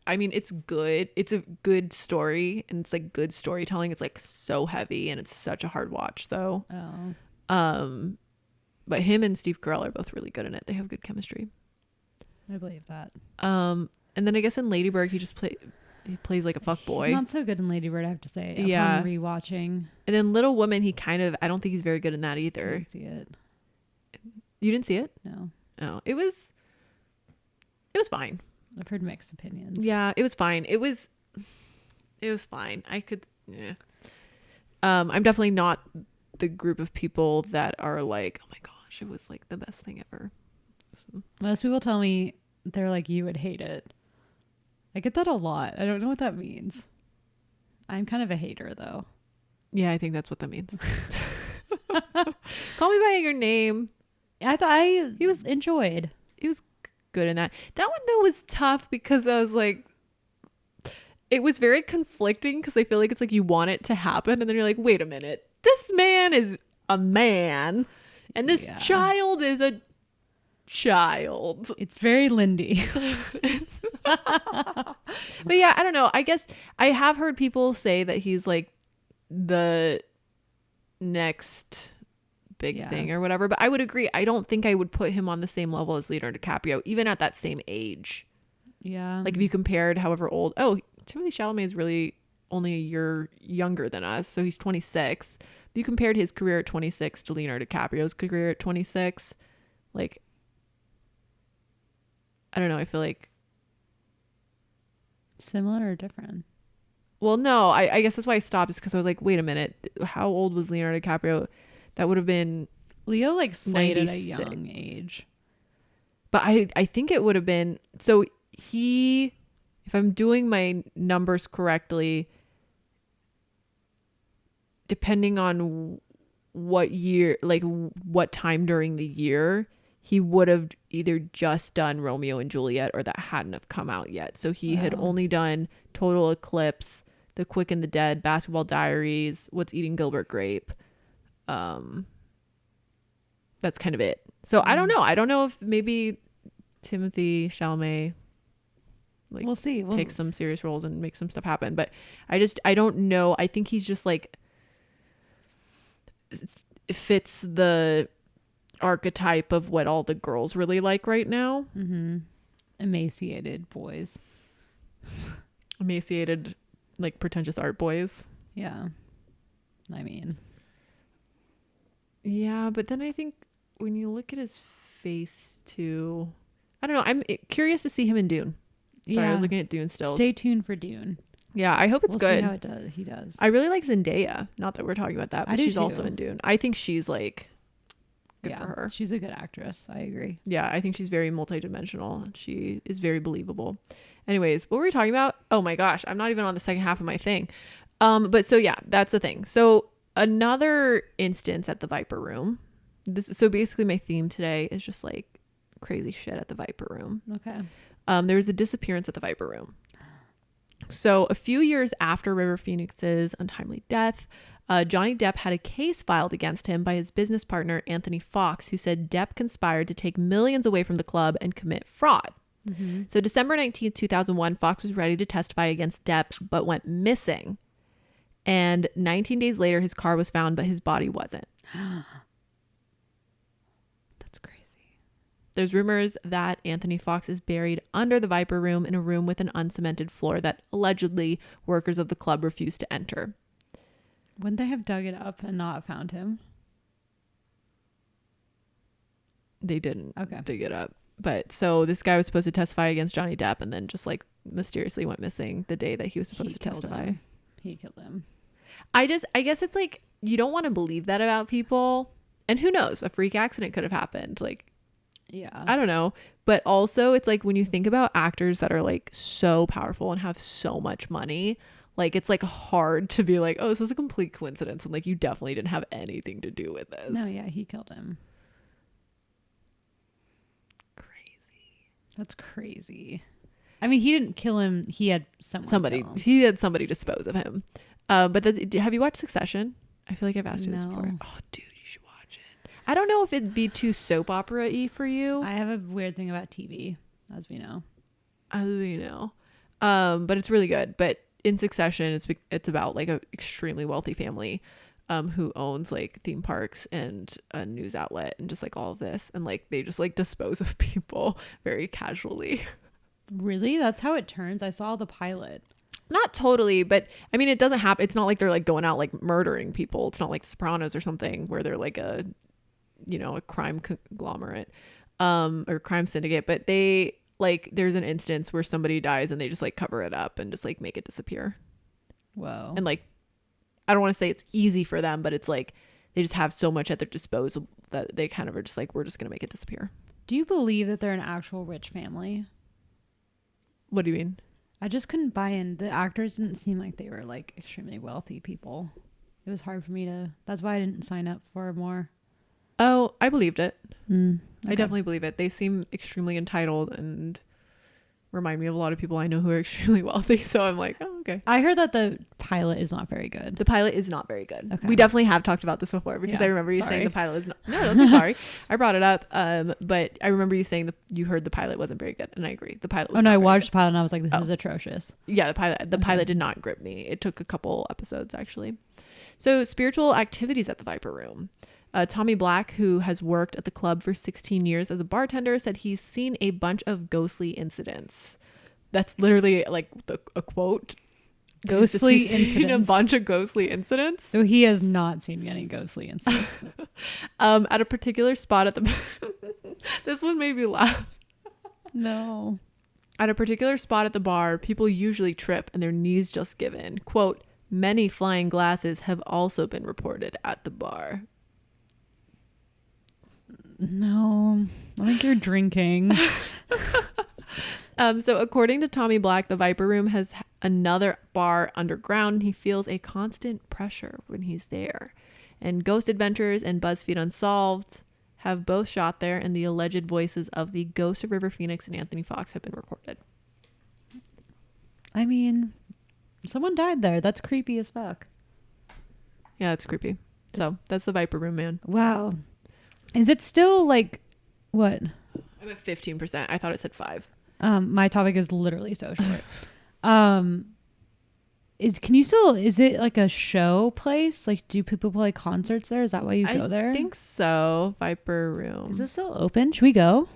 I mean, it's good. It's a good story and it's like good storytelling. It's like so heavy and it's such a hard watch though. Oh. But him and Steve Carell are both really good in it. They have good chemistry. I believe that. And then I guess in Lady Bird he plays like a fuck boy. He's not so good in Lady Bird, I have to say. Yeah. Upon rewatching. And then Little Woman, I don't think he's very good in that I either. didn't see it. You didn't see it? No. Oh, it was fine. I've heard mixed opinions. Yeah, it was fine. It was fine. I could, yeah. I'm definitely not the group of people that are like, oh my gosh, it was like the best thing ever. So. Most people tell me they're like, you would hate it. I get that a lot. I don't know what that means. I'm kind of a hater though. Yeah, I think that's what that means. Call me by your name. I thought he was enjoyed. He was good in that. That one though was tough because I was like, it was very conflicting because I feel like it's like you want it to happen and then you're like, wait a minute, this man is a man and this child is a child. It's very Lindy. But yeah, I don't know. I guess I have heard people say that he's like the next big thing or whatever, but I would agree. I don't think I would put him on the same level as Leonardo DiCaprio, even at that same age. Yeah. Like if you compared however old, Timothée Chalamet is really only a year younger than us. So he's 26. If you compared his career at 26 to Leonardo DiCaprio's career at 26, like, I don't know. I feel like similar or different? Well, no, I guess that's why I stopped is because I was like, wait a minute. How old was Leonardo DiCaprio? That would have been Leo like slayed at a 96. young age. But I think it would have been, so he, if I'm doing my numbers correctly, depending on what year, like what time during the year, he would have either just done Romeo and Juliet or that hadn't have come out yet. So he had only done Total Eclipse, The Quick and the Dead, Basketball Diaries, What's Eating Gilbert Grape. That's kind of it. So I don't know. I don't know if maybe Timothée Chalamet, like, we'll see. Take some serious roles and make some stuff happen. But I don't know. I think he's just like, it fits the archetype of what all the girls really like right now. Mm-hmm. Emaciated boys. Emaciated, like pretentious art boys. Yeah. I mean. Yeah, but then I think when you look at his face too, I don't know. I'm curious to see him in Dune. Sorry, I was looking at Dune still. Stay tuned for Dune. Yeah, I hope it's good. See how it does. He does. I really like Zendaya. Not that we're talking about that, but she's also in Dune. I think she's like good for her. She's a good actress. I agree. Yeah, I think she's very multidimensional. She is very believable. Anyways, what were we talking about? Oh my gosh, I'm not even on the second half of my thing. But so yeah, that's the thing. So another instance at the Viper Room. So basically my theme today is just like crazy shit at the Viper Room. Okay. There was a disappearance at the Viper Room. So a few years after River Phoenix's untimely death, Johnny Depp had a case filed against him by his business partner, Anthony Fox, who said Depp conspired to take millions away from the club and commit fraud. Mm-hmm. So December 19th, 2001, Fox was ready to testify against Depp, but went missing. And 19 days later, his car was found, but his body wasn't. That's crazy. There's rumors that Anthony Fox is buried under the Viper Room in a room with an uncemented floor that allegedly workers of the club refused to enter. Wouldn't they have dug it up and not found him? They didn't dig it up. But so this guy was supposed to testify against Johnny Depp and then just like mysteriously went missing the day that he was supposed to testify. He killed him. I guess it's like, you don't want to believe that about people. And who knows? A freak accident could have happened. Like, yeah, I don't know. But also it's like when you think about actors that are like so powerful and have so much money, like it's like hard to be like, oh, this was a complete coincidence. And like, you definitely didn't have anything to do with this. No, yeah, he killed him. Crazy. That's crazy. I mean, he didn't kill him. He had somebody. He had somebody dispose of him. But have you watched Succession? I feel like I've asked you this before. Oh, dude, you should watch it. I don't know if it'd be too soap opera-y for you. I have a weird thing about TV, as we know. But it's really good. But in Succession, it's about like a extremely wealthy family who owns like theme parks and a news outlet and just like all of this. And like they just like dispose of people very casually. Really? That's how it turns? I saw the pilot. Not totally, but I mean, it doesn't happen. It's not like they're like going out like murdering people. It's not like Sopranos or something where they're like a crime conglomerate or crime syndicate. But they like, there's an instance where somebody dies and they just like cover it up and just like make it disappear. Whoa. And like, I don't want to say it's easy for them, but it's like they just have so much at their disposal that they kind of are just like, we're just going to make it disappear. Do you believe that they're an actual rich family? What do you mean? I just couldn't buy in. The actors didn't seem like they were like extremely wealthy people. It was hard for me to, that's why I didn't sign up for more. Oh, I believed it. Okay. I definitely believe it. They seem extremely entitled and remind me of a lot of people I know who are extremely wealthy. So I'm like, oh, okay. I heard that the pilot is not very good. The pilot is not very good. Okay. We definitely have talked about this before because Yeah, I remember you sorry. saying the pilot is not. No, don't say sorry. I brought it up. But I remember you saying you heard the pilot wasn't very good, and I agree. The pilot was Oh no, not I very watched good. the pilot and I was like, this is atrocious. Yeah, the Okay. pilot did not grip me. It took a couple episodes actually. So spiritual activities at the Viper Room. Tommy Black, who has worked at the club for 16 years as a bartender, said he's seen a bunch of ghostly incidents. That's literally like a quote. Ghostly He's seen a incidents. bunch of ghostly incidents. So he has not seen any ghostly incidents. At a particular spot at the this one made me laugh. No. At a particular spot at the bar, people usually trip and their knees just give in. Quote, many flying glasses have also been reported at the bar. No. I think you're drinking. So according to Tommy Black, the Viper Room has another bar underground, and he feels a constant pressure when he's there. And Ghost Adventures and BuzzFeed Unsolved have both shot there, and the alleged voices of the ghost of River Phoenix and Anthony Fox have been recorded. I mean, someone died there. That's creepy as fuck. Yeah, it's creepy. So that's the Viper Room, man. Wow. Is it still like what? I'm at 15%. I thought it said 5. My topic is literally so short. Is it like a show place? Like, do people play concerts there? Is that why you go there? I think so. Viper Room. Is it still open? Should we go?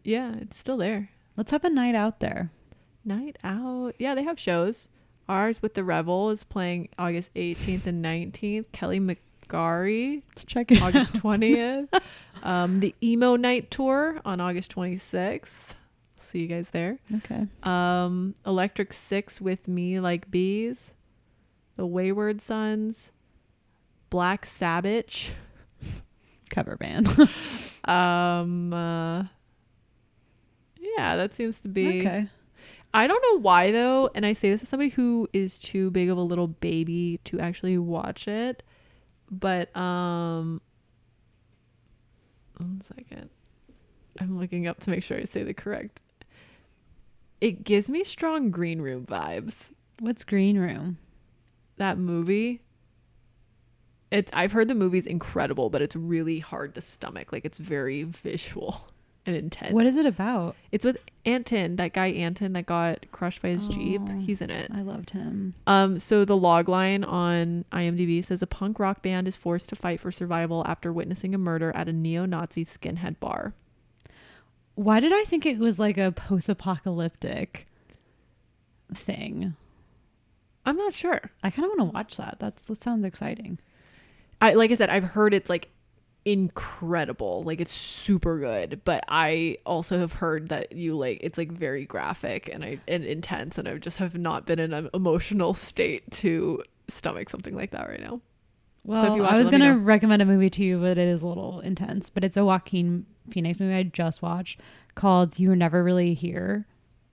Yeah, it's still there. Let's have a night out there. Night out. Yeah, they have shows. Ours with the Rebel is playing August 18th and 19th. Kelly McGarry, Let's check it August out. 20th. The Emo Night Tour on August 26th. See you guys there. Okay. Electric Six with Me Like Bees. The Wayward Sons. Black Sabbath. Cover band. Yeah, that seems to be Okay. I don't know why though, and I say this as somebody who is too big of a little baby to actually watch it, but 1 second. I'm looking up to make sure I say the correct. It gives me strong Green Room vibes. What's Green Room? That movie. I've heard the movie's incredible, but it's really hard to stomach. Like it's very visual and intense. What is it about? It's with Anton, that guy Anton that got crushed by his Jeep. Oh, He's in it. I loved him. So the log line on IMDb says a punk rock band is forced to fight for survival after witnessing a murder at a neo-Nazi skinhead bar. Why did I think it was like a post-apocalyptic thing? I'm not sure. I kind of want to watch that. That sounds exciting. Like I said, I've heard it's like incredible, like it's super good, but I also have heard that it's like very graphic and intense, and I just have not been in an emotional state to stomach something like that right now. Well, So if you watch I it, was let me gonna know. recommend a movie to you, but it is a little intense. But it's a Joaquin Phoenix movie I just watched called "You Were Never Really Here."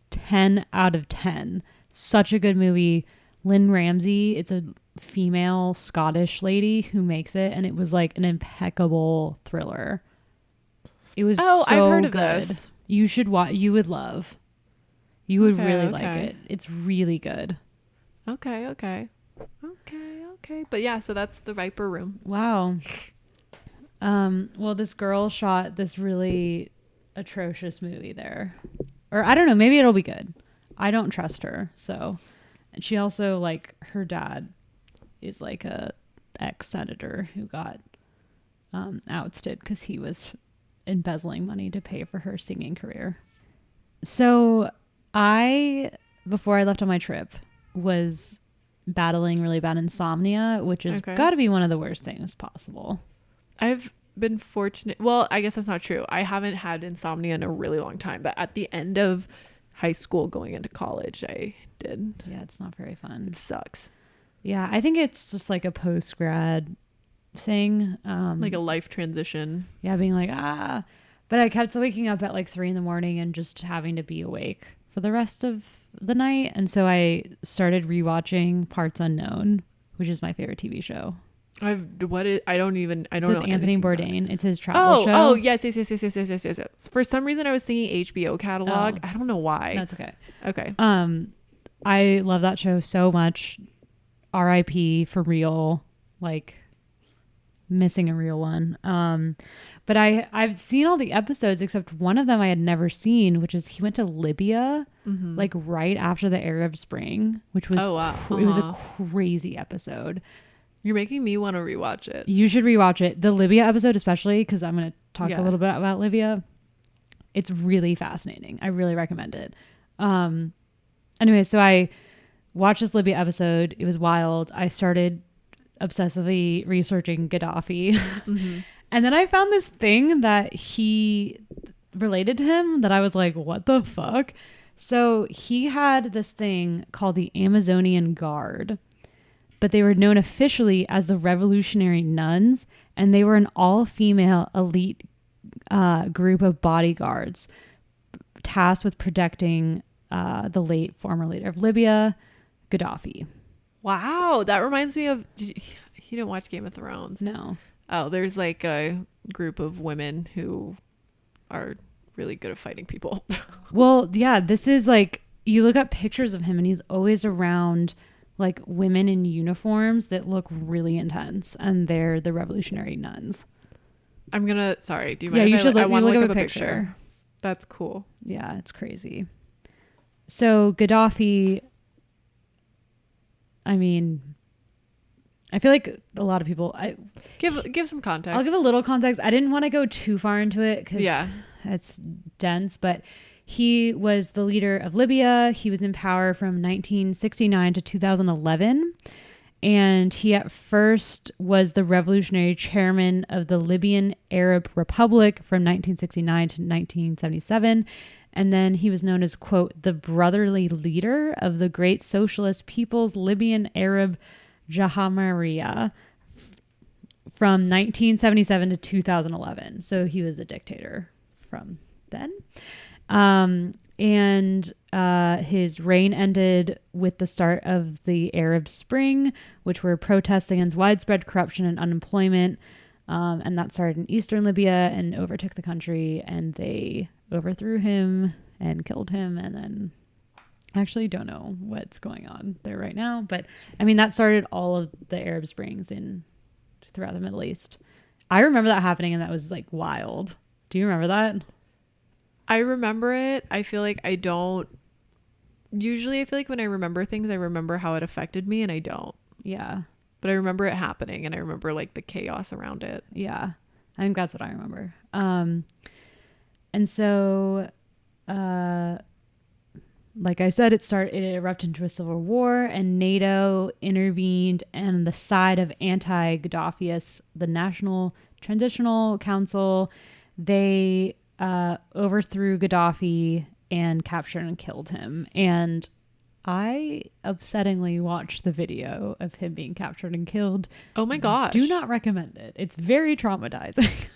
10 out of 10. Such a good movie. Lynn Ramsey. It's a female Scottish lady who makes it, and it was like an impeccable thriller. It was so I've heard of good. this. You should watch. You would love. You would Okay, really like okay. it. It's really good. Okay. But yeah, so that's the Viper Room. Wow. Well, this girl shot this really atrocious movie there. Or I don't know, maybe it'll be good. I don't trust her. So, and she also, like, her dad is like a ex-senator who got ousted because he was embezzling money to pay for her singing career. So before I left on my trip, was battling really bad insomnia, which has Okay. got to be one of the worst things possible. I've been fortunate. Well, I guess that's not true. I haven't had insomnia in a really long time, but at the end of high school going into college, I did. Yeah, it's not very fun. It sucks. Yeah, I think it's just like a post-grad thing. Like a life transition. Yeah, being like, ah. But I kept waking up at like 3 a.m. and just having to be awake for the rest of the night. And so I started rewatching Parts Unknown, which is my favorite TV show. I don't It's know with Anthony Bourdain. It's his travel Oh, show. oh, yes. For some reason I was thinking HBO catalog. Oh. I don't know why. That's okay. Okay. I love that show so much. R.I.P. for real. Like, missing a real one. But I've seen all the episodes except one of them I had never seen, which is he went to Libya like right after the Arab Spring, which was it was a crazy episode. You're making me want to rewatch it. You should rewatch it. The Libya episode especially, because I'm going to talk a little bit about Libya. It's really fascinating. I really recommend it. Anyway, so I watched this Libya episode. It was wild. I started obsessively researching Gaddafi. And then I found this thing that he related to him that I was like, what the fuck? So he had this thing called the Amazonian Guard, but they were known officially as the Revolutionary Nuns, and they were an all-female elite group of bodyguards tasked with protecting the late former leader of Libya, Gaddafi. Wow, that reminds me of... You didn't watch Game of Thrones? No. Oh, there's like a group of women who are really good at fighting people. Well, yeah, this is like... You look up pictures of him, and he's always around like women in uniforms that look really intense, and they're the Revolutionary Nuns. I'm gonna... Sorry, do you mind? Yeah, you should look, I want to look look up up a picture. That's cool. Yeah, it's crazy. So Gaddafi... I mean... I feel like a lot of people... Give some context. I'll give a little context. I didn't want to go too far into it because it's dense, but he was the leader of Libya. He was in power from 1969 to 2011. And he at first was the revolutionary chairman of the Libyan Arab Republic from 1969 to 1977. And then he was known as, quote, the brotherly leader of the great socialist People's Libyan Arab Jamahiriya from 1977 to 2011. So he was a dictator from then. And his reign ended with the start of the Arab Spring, which were protests against widespread corruption and unemployment. And that started in eastern Libya and overtook the country, and they overthrew him and killed him. And then I actually don't know what's going on there right now. But I mean, that started all of the Arab Springs throughout the Middle East. I remember that happening, and that was like wild. Do you remember that? I remember it. I feel like I don't. Usually I feel like when I remember things, I remember how it affected me, and I don't. Yeah. But I remember it happening, and I remember like the chaos around it. Yeah. I think that's what I remember. And so, like I said, it erupted into a civil war, and NATO intervened on the side of anti-Gaddafiists, the National Transitional Council. They overthrew Gaddafi and captured and killed him. And I upsettingly watched the video of him being captured and killed. Oh my gosh. Do not recommend it. It's very traumatizing.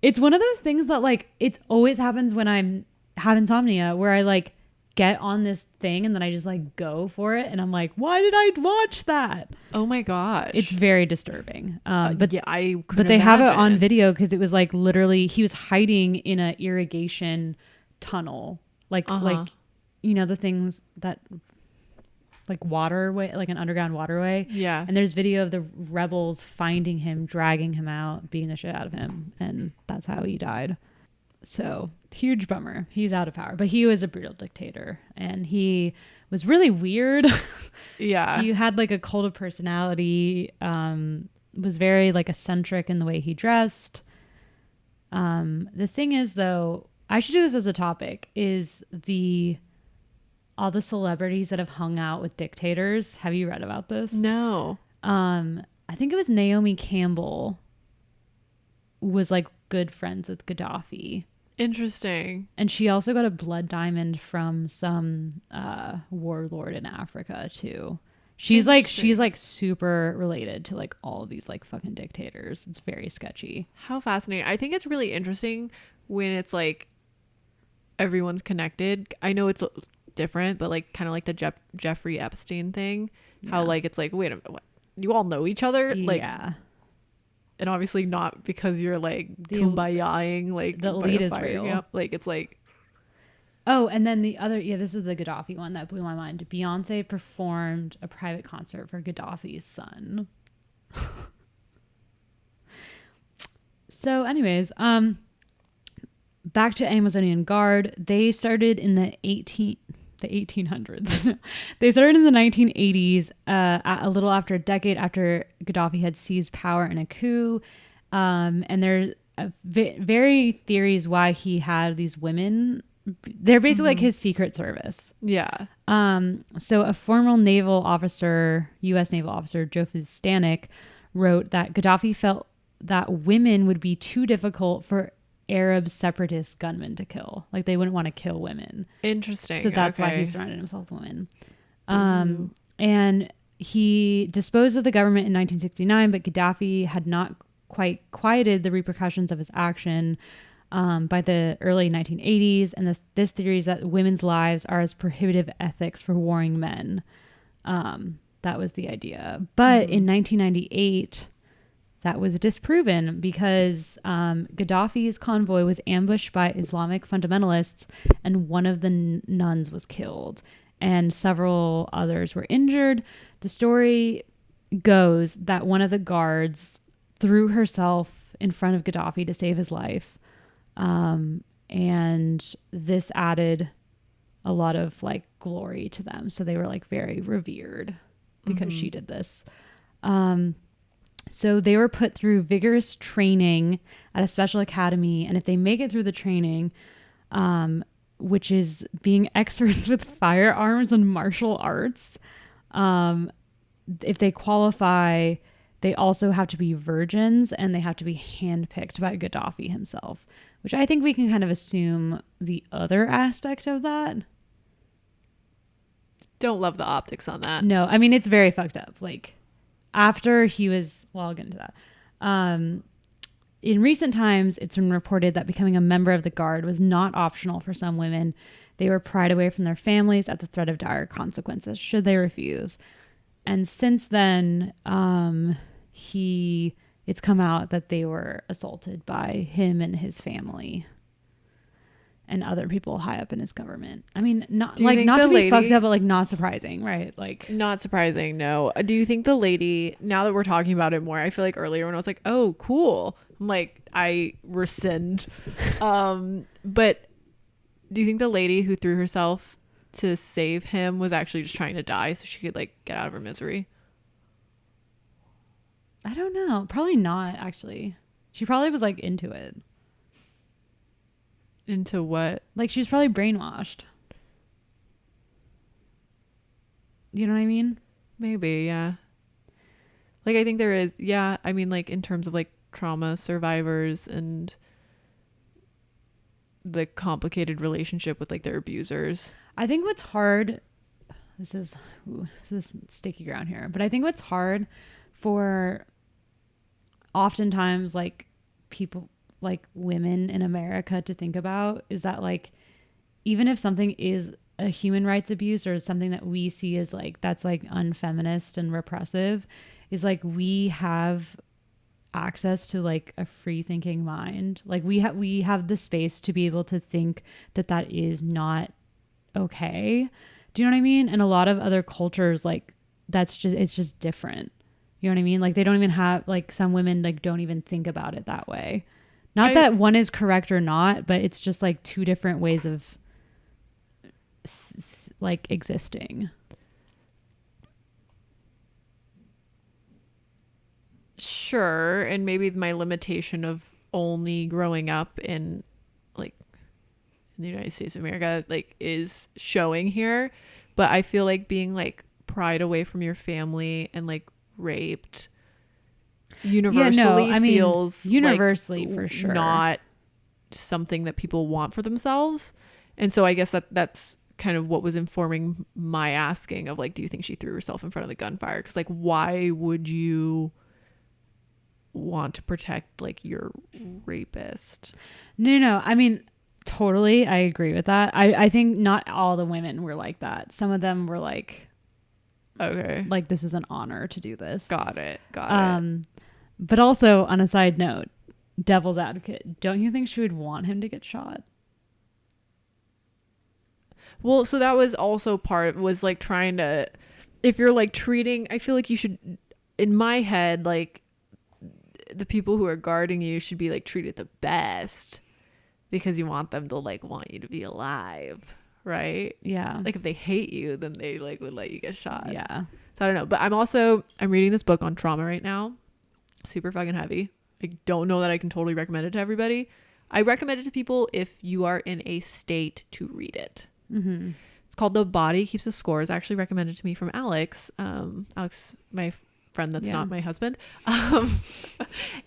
It's one of those things that like, it always happens when I have insomnia, where I like get on this thing and then I just like go for it. And I'm like, why did I watch that? Oh my gosh. It's very disturbing. But yeah, but they have it on video because it was like literally he was hiding in a irrigation tunnel, like you know, the things that like waterway, like an underground waterway. Yeah. And there's video of the rebels finding him, dragging him out, beating the shit out of him, and that's how he died. So huge bummer. He's out of power, but he was a brutal dictator, and he was really weird. Yeah. He had like a cult of personality, was very like eccentric in the way he dressed. The thing is though, I should do this as a topic, is all the celebrities that have hung out with dictators. Have you read about this? No. I think it was Naomi Campbell was like good friends with Gaddafi. Interesting. And she also got a blood diamond from some warlord in Africa too. She's Interesting. like super related to like all of these like fucking dictators. It's very sketchy. How fascinating. I think it's really interesting when it's like everyone's connected. I know it's different, but like kind of like the Jeffrey Epstein thing. How Yeah. like it's like, wait a minute, what? You all know each other? Like, Yeah. and obviously not because you're like The kumbayaing like the by elite a is fire real. camp. Like it's like, Oh, and then the other, yeah, this is the Gaddafi one that blew my mind. Beyonce performed a private concert for Gaddafi's son. So, anyways, back to Amazonian Guard. They started in the 1800s. They started in the 1980s, a little after a decade after Gaddafi had seized power in a coup. And there's very theories why he had these women. They're basically like his secret service. yeah. So a former naval officer, U.S. naval officer, Joseph Stanek, wrote that Gaddafi felt that women would be too difficult for Arab separatist gunmen to kill. Like they wouldn't want to kill women. Interesting. So that's why Okay. he surrounded himself with women. And he disposed of the government in 1969, but Gaddafi had not quite quieted the repercussions of his action by the early 1980s. And this theory is that women's lives are as prohibitive ethics for warring men. That was the idea. But in 1998, that was disproven because Gaddafi's convoy was ambushed by Islamic fundamentalists and one of the nuns was killed and several others were injured. The story goes that one of the guards threw herself in front of Gaddafi to save his life. And this added a lot of like glory to them. So they were like very revered because she did this. So they were put through vigorous training at a special academy. And if they make it through the training, which is being experts with firearms and martial arts, if they qualify, they also have to be virgins and they have to be handpicked by Gaddafi himself, which I think we can kind of assume the other aspect of that. Don't love the optics on that. No, I mean, it's very fucked up. Like after he was, well, I'll get into that. In recent times, it's been reported that becoming a member of the Guard was not optional for some women. They were pried away from their families at the threat of dire consequences should they refuse. And since then, it's come out that they were assaulted by him and his family and other people high up in his government. I mean, not like not to be fucked up, but like not surprising, right? Like Not surprising, no. Do you think the lady, now that we're talking about it more, I feel like earlier when I was like, oh, cool, I'm like, I rescind. But do you think the lady who threw herself to save him was actually just trying to die so she could like get out of her misery? I don't know. Probably not, actually. She probably was like into it. Into what? Like she was probably brainwashed. You know what I mean? Maybe, yeah. Like I think there is, yeah. I mean, like in terms of like trauma survivors and the complicated relationship with like their abusers. I think what's hard, this is sticky ground here, but I think what's hard for oftentimes like people, like women in America to think about is that like even if something is a human rights abuse or something that we see as like that's like unfeminist and repressive, is like we have access to like a free thinking mind. Like we have the space to be able to think that that is not okay. Do you know what I mean? And a lot of other cultures, like it's just different. You know what I mean? Like they don't even have, like some women like don't even think about it that way. Not that one is correct or not, but it's just like two different ways of like existing. Sure. And maybe my limitation of only growing up in like in the United States of America like is showing here. But I feel like being like pried away from your family and like raped universally feels universally like for sure not something that people want for themselves. And so I guess that's kind of what was informing my asking of like, do you think she threw herself in front of the gunfire? Because like, why would you want to protect like your rapist? No. I mean, totally. I agree with that. I think not all the women were like that. Some of them were like, okay, like this is an honor to do this. Got it. But also on a side note, devil's advocate, don't you think she would want him to get shot? Well, so that was also part of, was like trying to, if you're like treating, I feel like you should, in my head, like the people who are guarding you should be like treated the best because you want them to like want you to be alive, right? Yeah. Like if they hate you, then they like would let you get shot. Yeah. So I don't know, but I'm reading this book on trauma right now. Super fucking heavy. I don't know that I can totally recommend it to everybody. I recommend it to people if you are in a state to read it. Mm-hmm. It's called The Body Keeps the Score. It's actually recommended to me from Alex. Alex, my friend that's not my husband.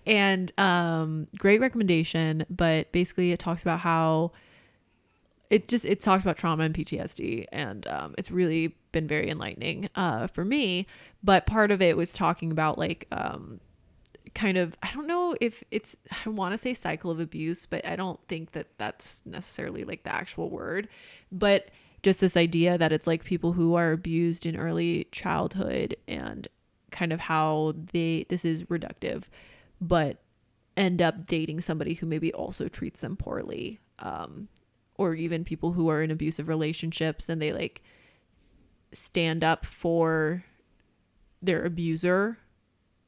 And great recommendation. But basically it talks about how it talks about trauma and PTSD. And it's really been very enlightening for me. But part of it was talking about like kind of, I don't know if it's, I want to say cycle of abuse, but I don't think that that's necessarily like the actual word, but just this idea that it's like people who are abused in early childhood and kind of how this is reductive, but end up dating somebody who maybe also treats them poorly, or even people who are in abusive relationships and they like stand up for their abuser,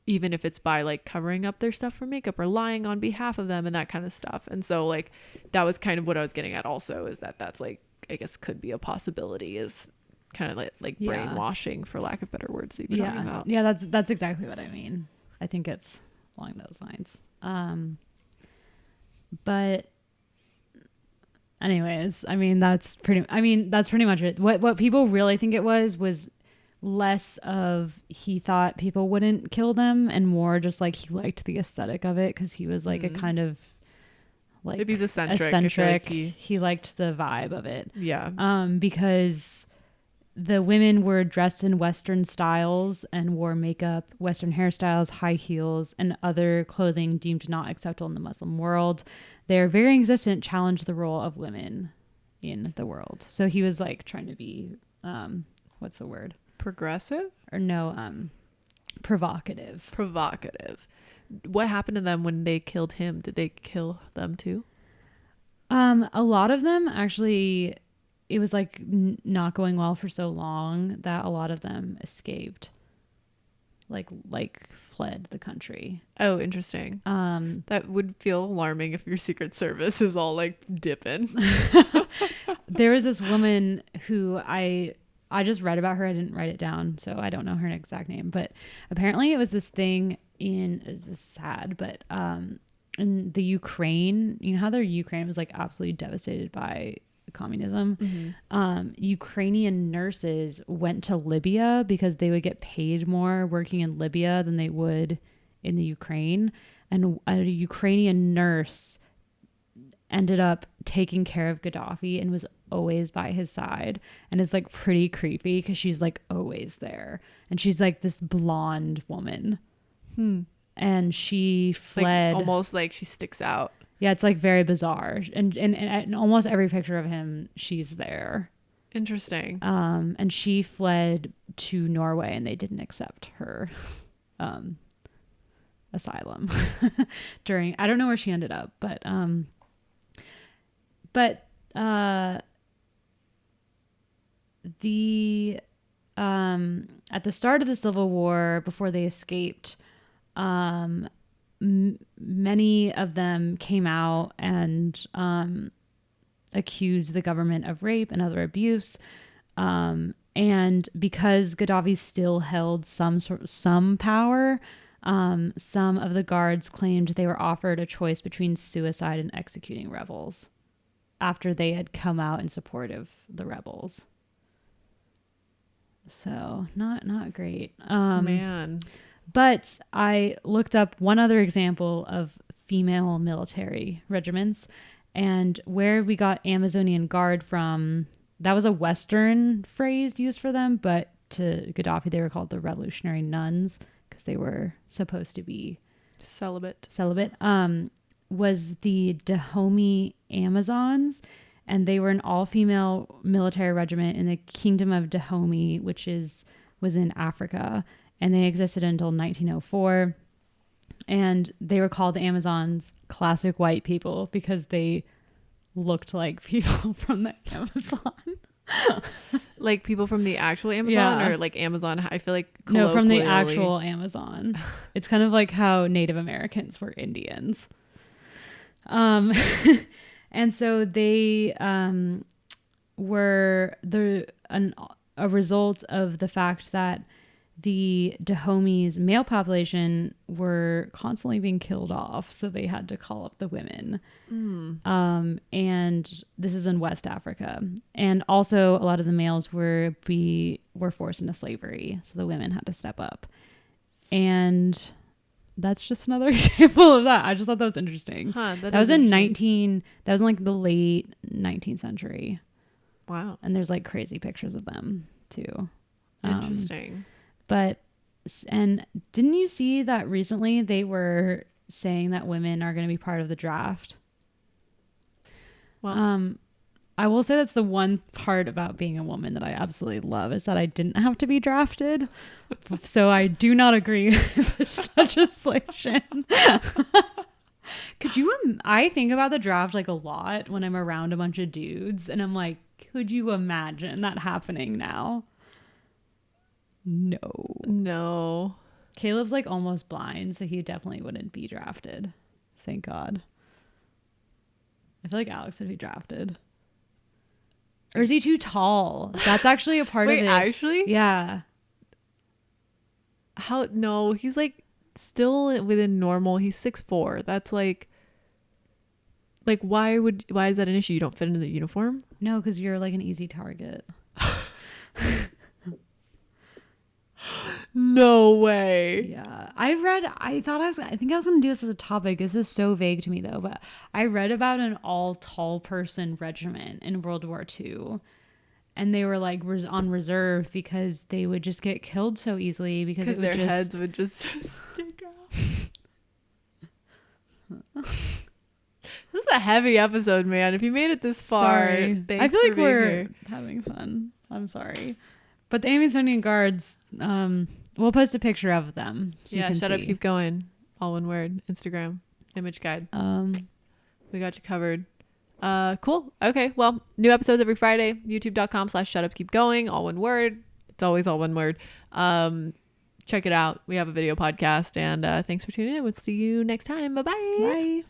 even if it's by like covering up their stuff for makeup or lying on behalf of them and that kind of stuff. And so like that was kind of what I was getting at also, is that that's like, I guess could be a possibility, is kind of like brainwashing, for lack of better words, that you're talking about. Yeah, that's exactly what I mean. I think it's along those lines. But anyways, that's pretty much it. What people really think it was less of he thought people wouldn't kill them and more just like he liked the aesthetic of it because he was like a kind of like, if he's eccentric, he liked the vibe of it. Yeah. Because the women were dressed in Western styles and wore makeup, Western hairstyles, high heels, and other clothing deemed not acceptable in the Muslim world. Their very existence challenged the role of women in the world. So he was like trying to be, what's the word? Progressive? Or no, provocative. What happened to them when they killed him? Did they kill them too? A lot of them actually, it was like not going well for so long that a lot of them escaped, like fled the country. Oh, interesting. That would feel alarming if your Secret Service is all like dipping. There was this woman who I just read about her. I didn't write it down, so I don't know her exact name. But apparently it was this thing this is sad, but in the Ukraine, you know how their Ukraine was like absolutely devastated by communism. Mm-hmm. Ukrainian nurses went to Libya because they would get paid more working in Libya than they would in the Ukraine. And a Ukrainian nurse ended up taking care of Gaddafi and was always by his side. And it's like pretty creepy because she's like always there. And she's like this blonde woman. And she fled. Like, almost like she sticks out. Yeah, it's like very bizarre. And in almost every picture of him, she's there. Interesting. And she fled to Norway and they didn't accept her asylum during, I don't know where she ended up, but at the start of the Civil War, before they escaped, many of them came out and accused the government of rape and other abuse. And because Gaddafi still held some power, some of the guards claimed they were offered a choice between suicide and executing rebels after they had come out in support of the rebels. So not great. Man. But I looked up one other example of female military regiments, and where we got Amazonian Guard from, that was a Western phrase used for them, but to Gaddafi, they were called the Revolutionary Nuns because they were supposed to be celibate. Was the Dahomey Amazons, and they were an all-female military regiment in the Kingdom of Dahomey, which was in Africa, and they existed until 1904. And they were called the Amazons, classic white people, because they looked like people from the Amazon. Like people from the actual Amazon, or like Amazon, I feel like colloquially. No, from the actual Amazon. It's kind of like how Native Americans were Indians. And so they were a result of the fact that the Dahomey's male population were constantly being killed off, so they had to call up the women. And this is in West Africa, and also a lot of the males were forced into slavery, so the women had to step up. And that's just another example of that. I just thought that was interesting. That was in like the late 19th century. Wow. And there's like crazy pictures of them too. Interesting. And didn't you see that recently they were saying that women are going to be part of the draft? Well, I will say that's the one part about being a woman that I absolutely love, is that I didn't have to be drafted. So I do not agree with this legislation. I think about the draft like a lot when I'm around a bunch of dudes, and I'm like, could you imagine that happening now? No. Caleb's like almost blind, so he definitely wouldn't be drafted. Thank God. I feel like Alex would be drafted. Or is he too tall? That's actually a part of it. Wait, actually? Yeah. How? No, he's like still within normal. He's 6'4". That's like why is that an issue? You don't fit into the uniform? No, because you're like an easy target. No way. Yeah. I think I was going to do this as a topic. This is so vague to me though, but I read about an all tall person regiment in World War II, and they were like on reserve because they would just get killed so easily because their heads would just stick out. This is a heavy episode, man. If you made it this far, sorry. Thanks I feel like we're here. Having fun. I'm sorry. But the Amazonian guards, we'll post a picture of them. So yeah, you can shut see. up, keep going. All one word. Instagram image guide. We got you covered. Cool. Okay. Well, new episodes every Friday. YouTube.com/shutupkeepgoing. All one word. It's always all one word. Check it out. We have a video podcast, and thanks for tuning in. We'll see you next time. Bye-bye. Bye.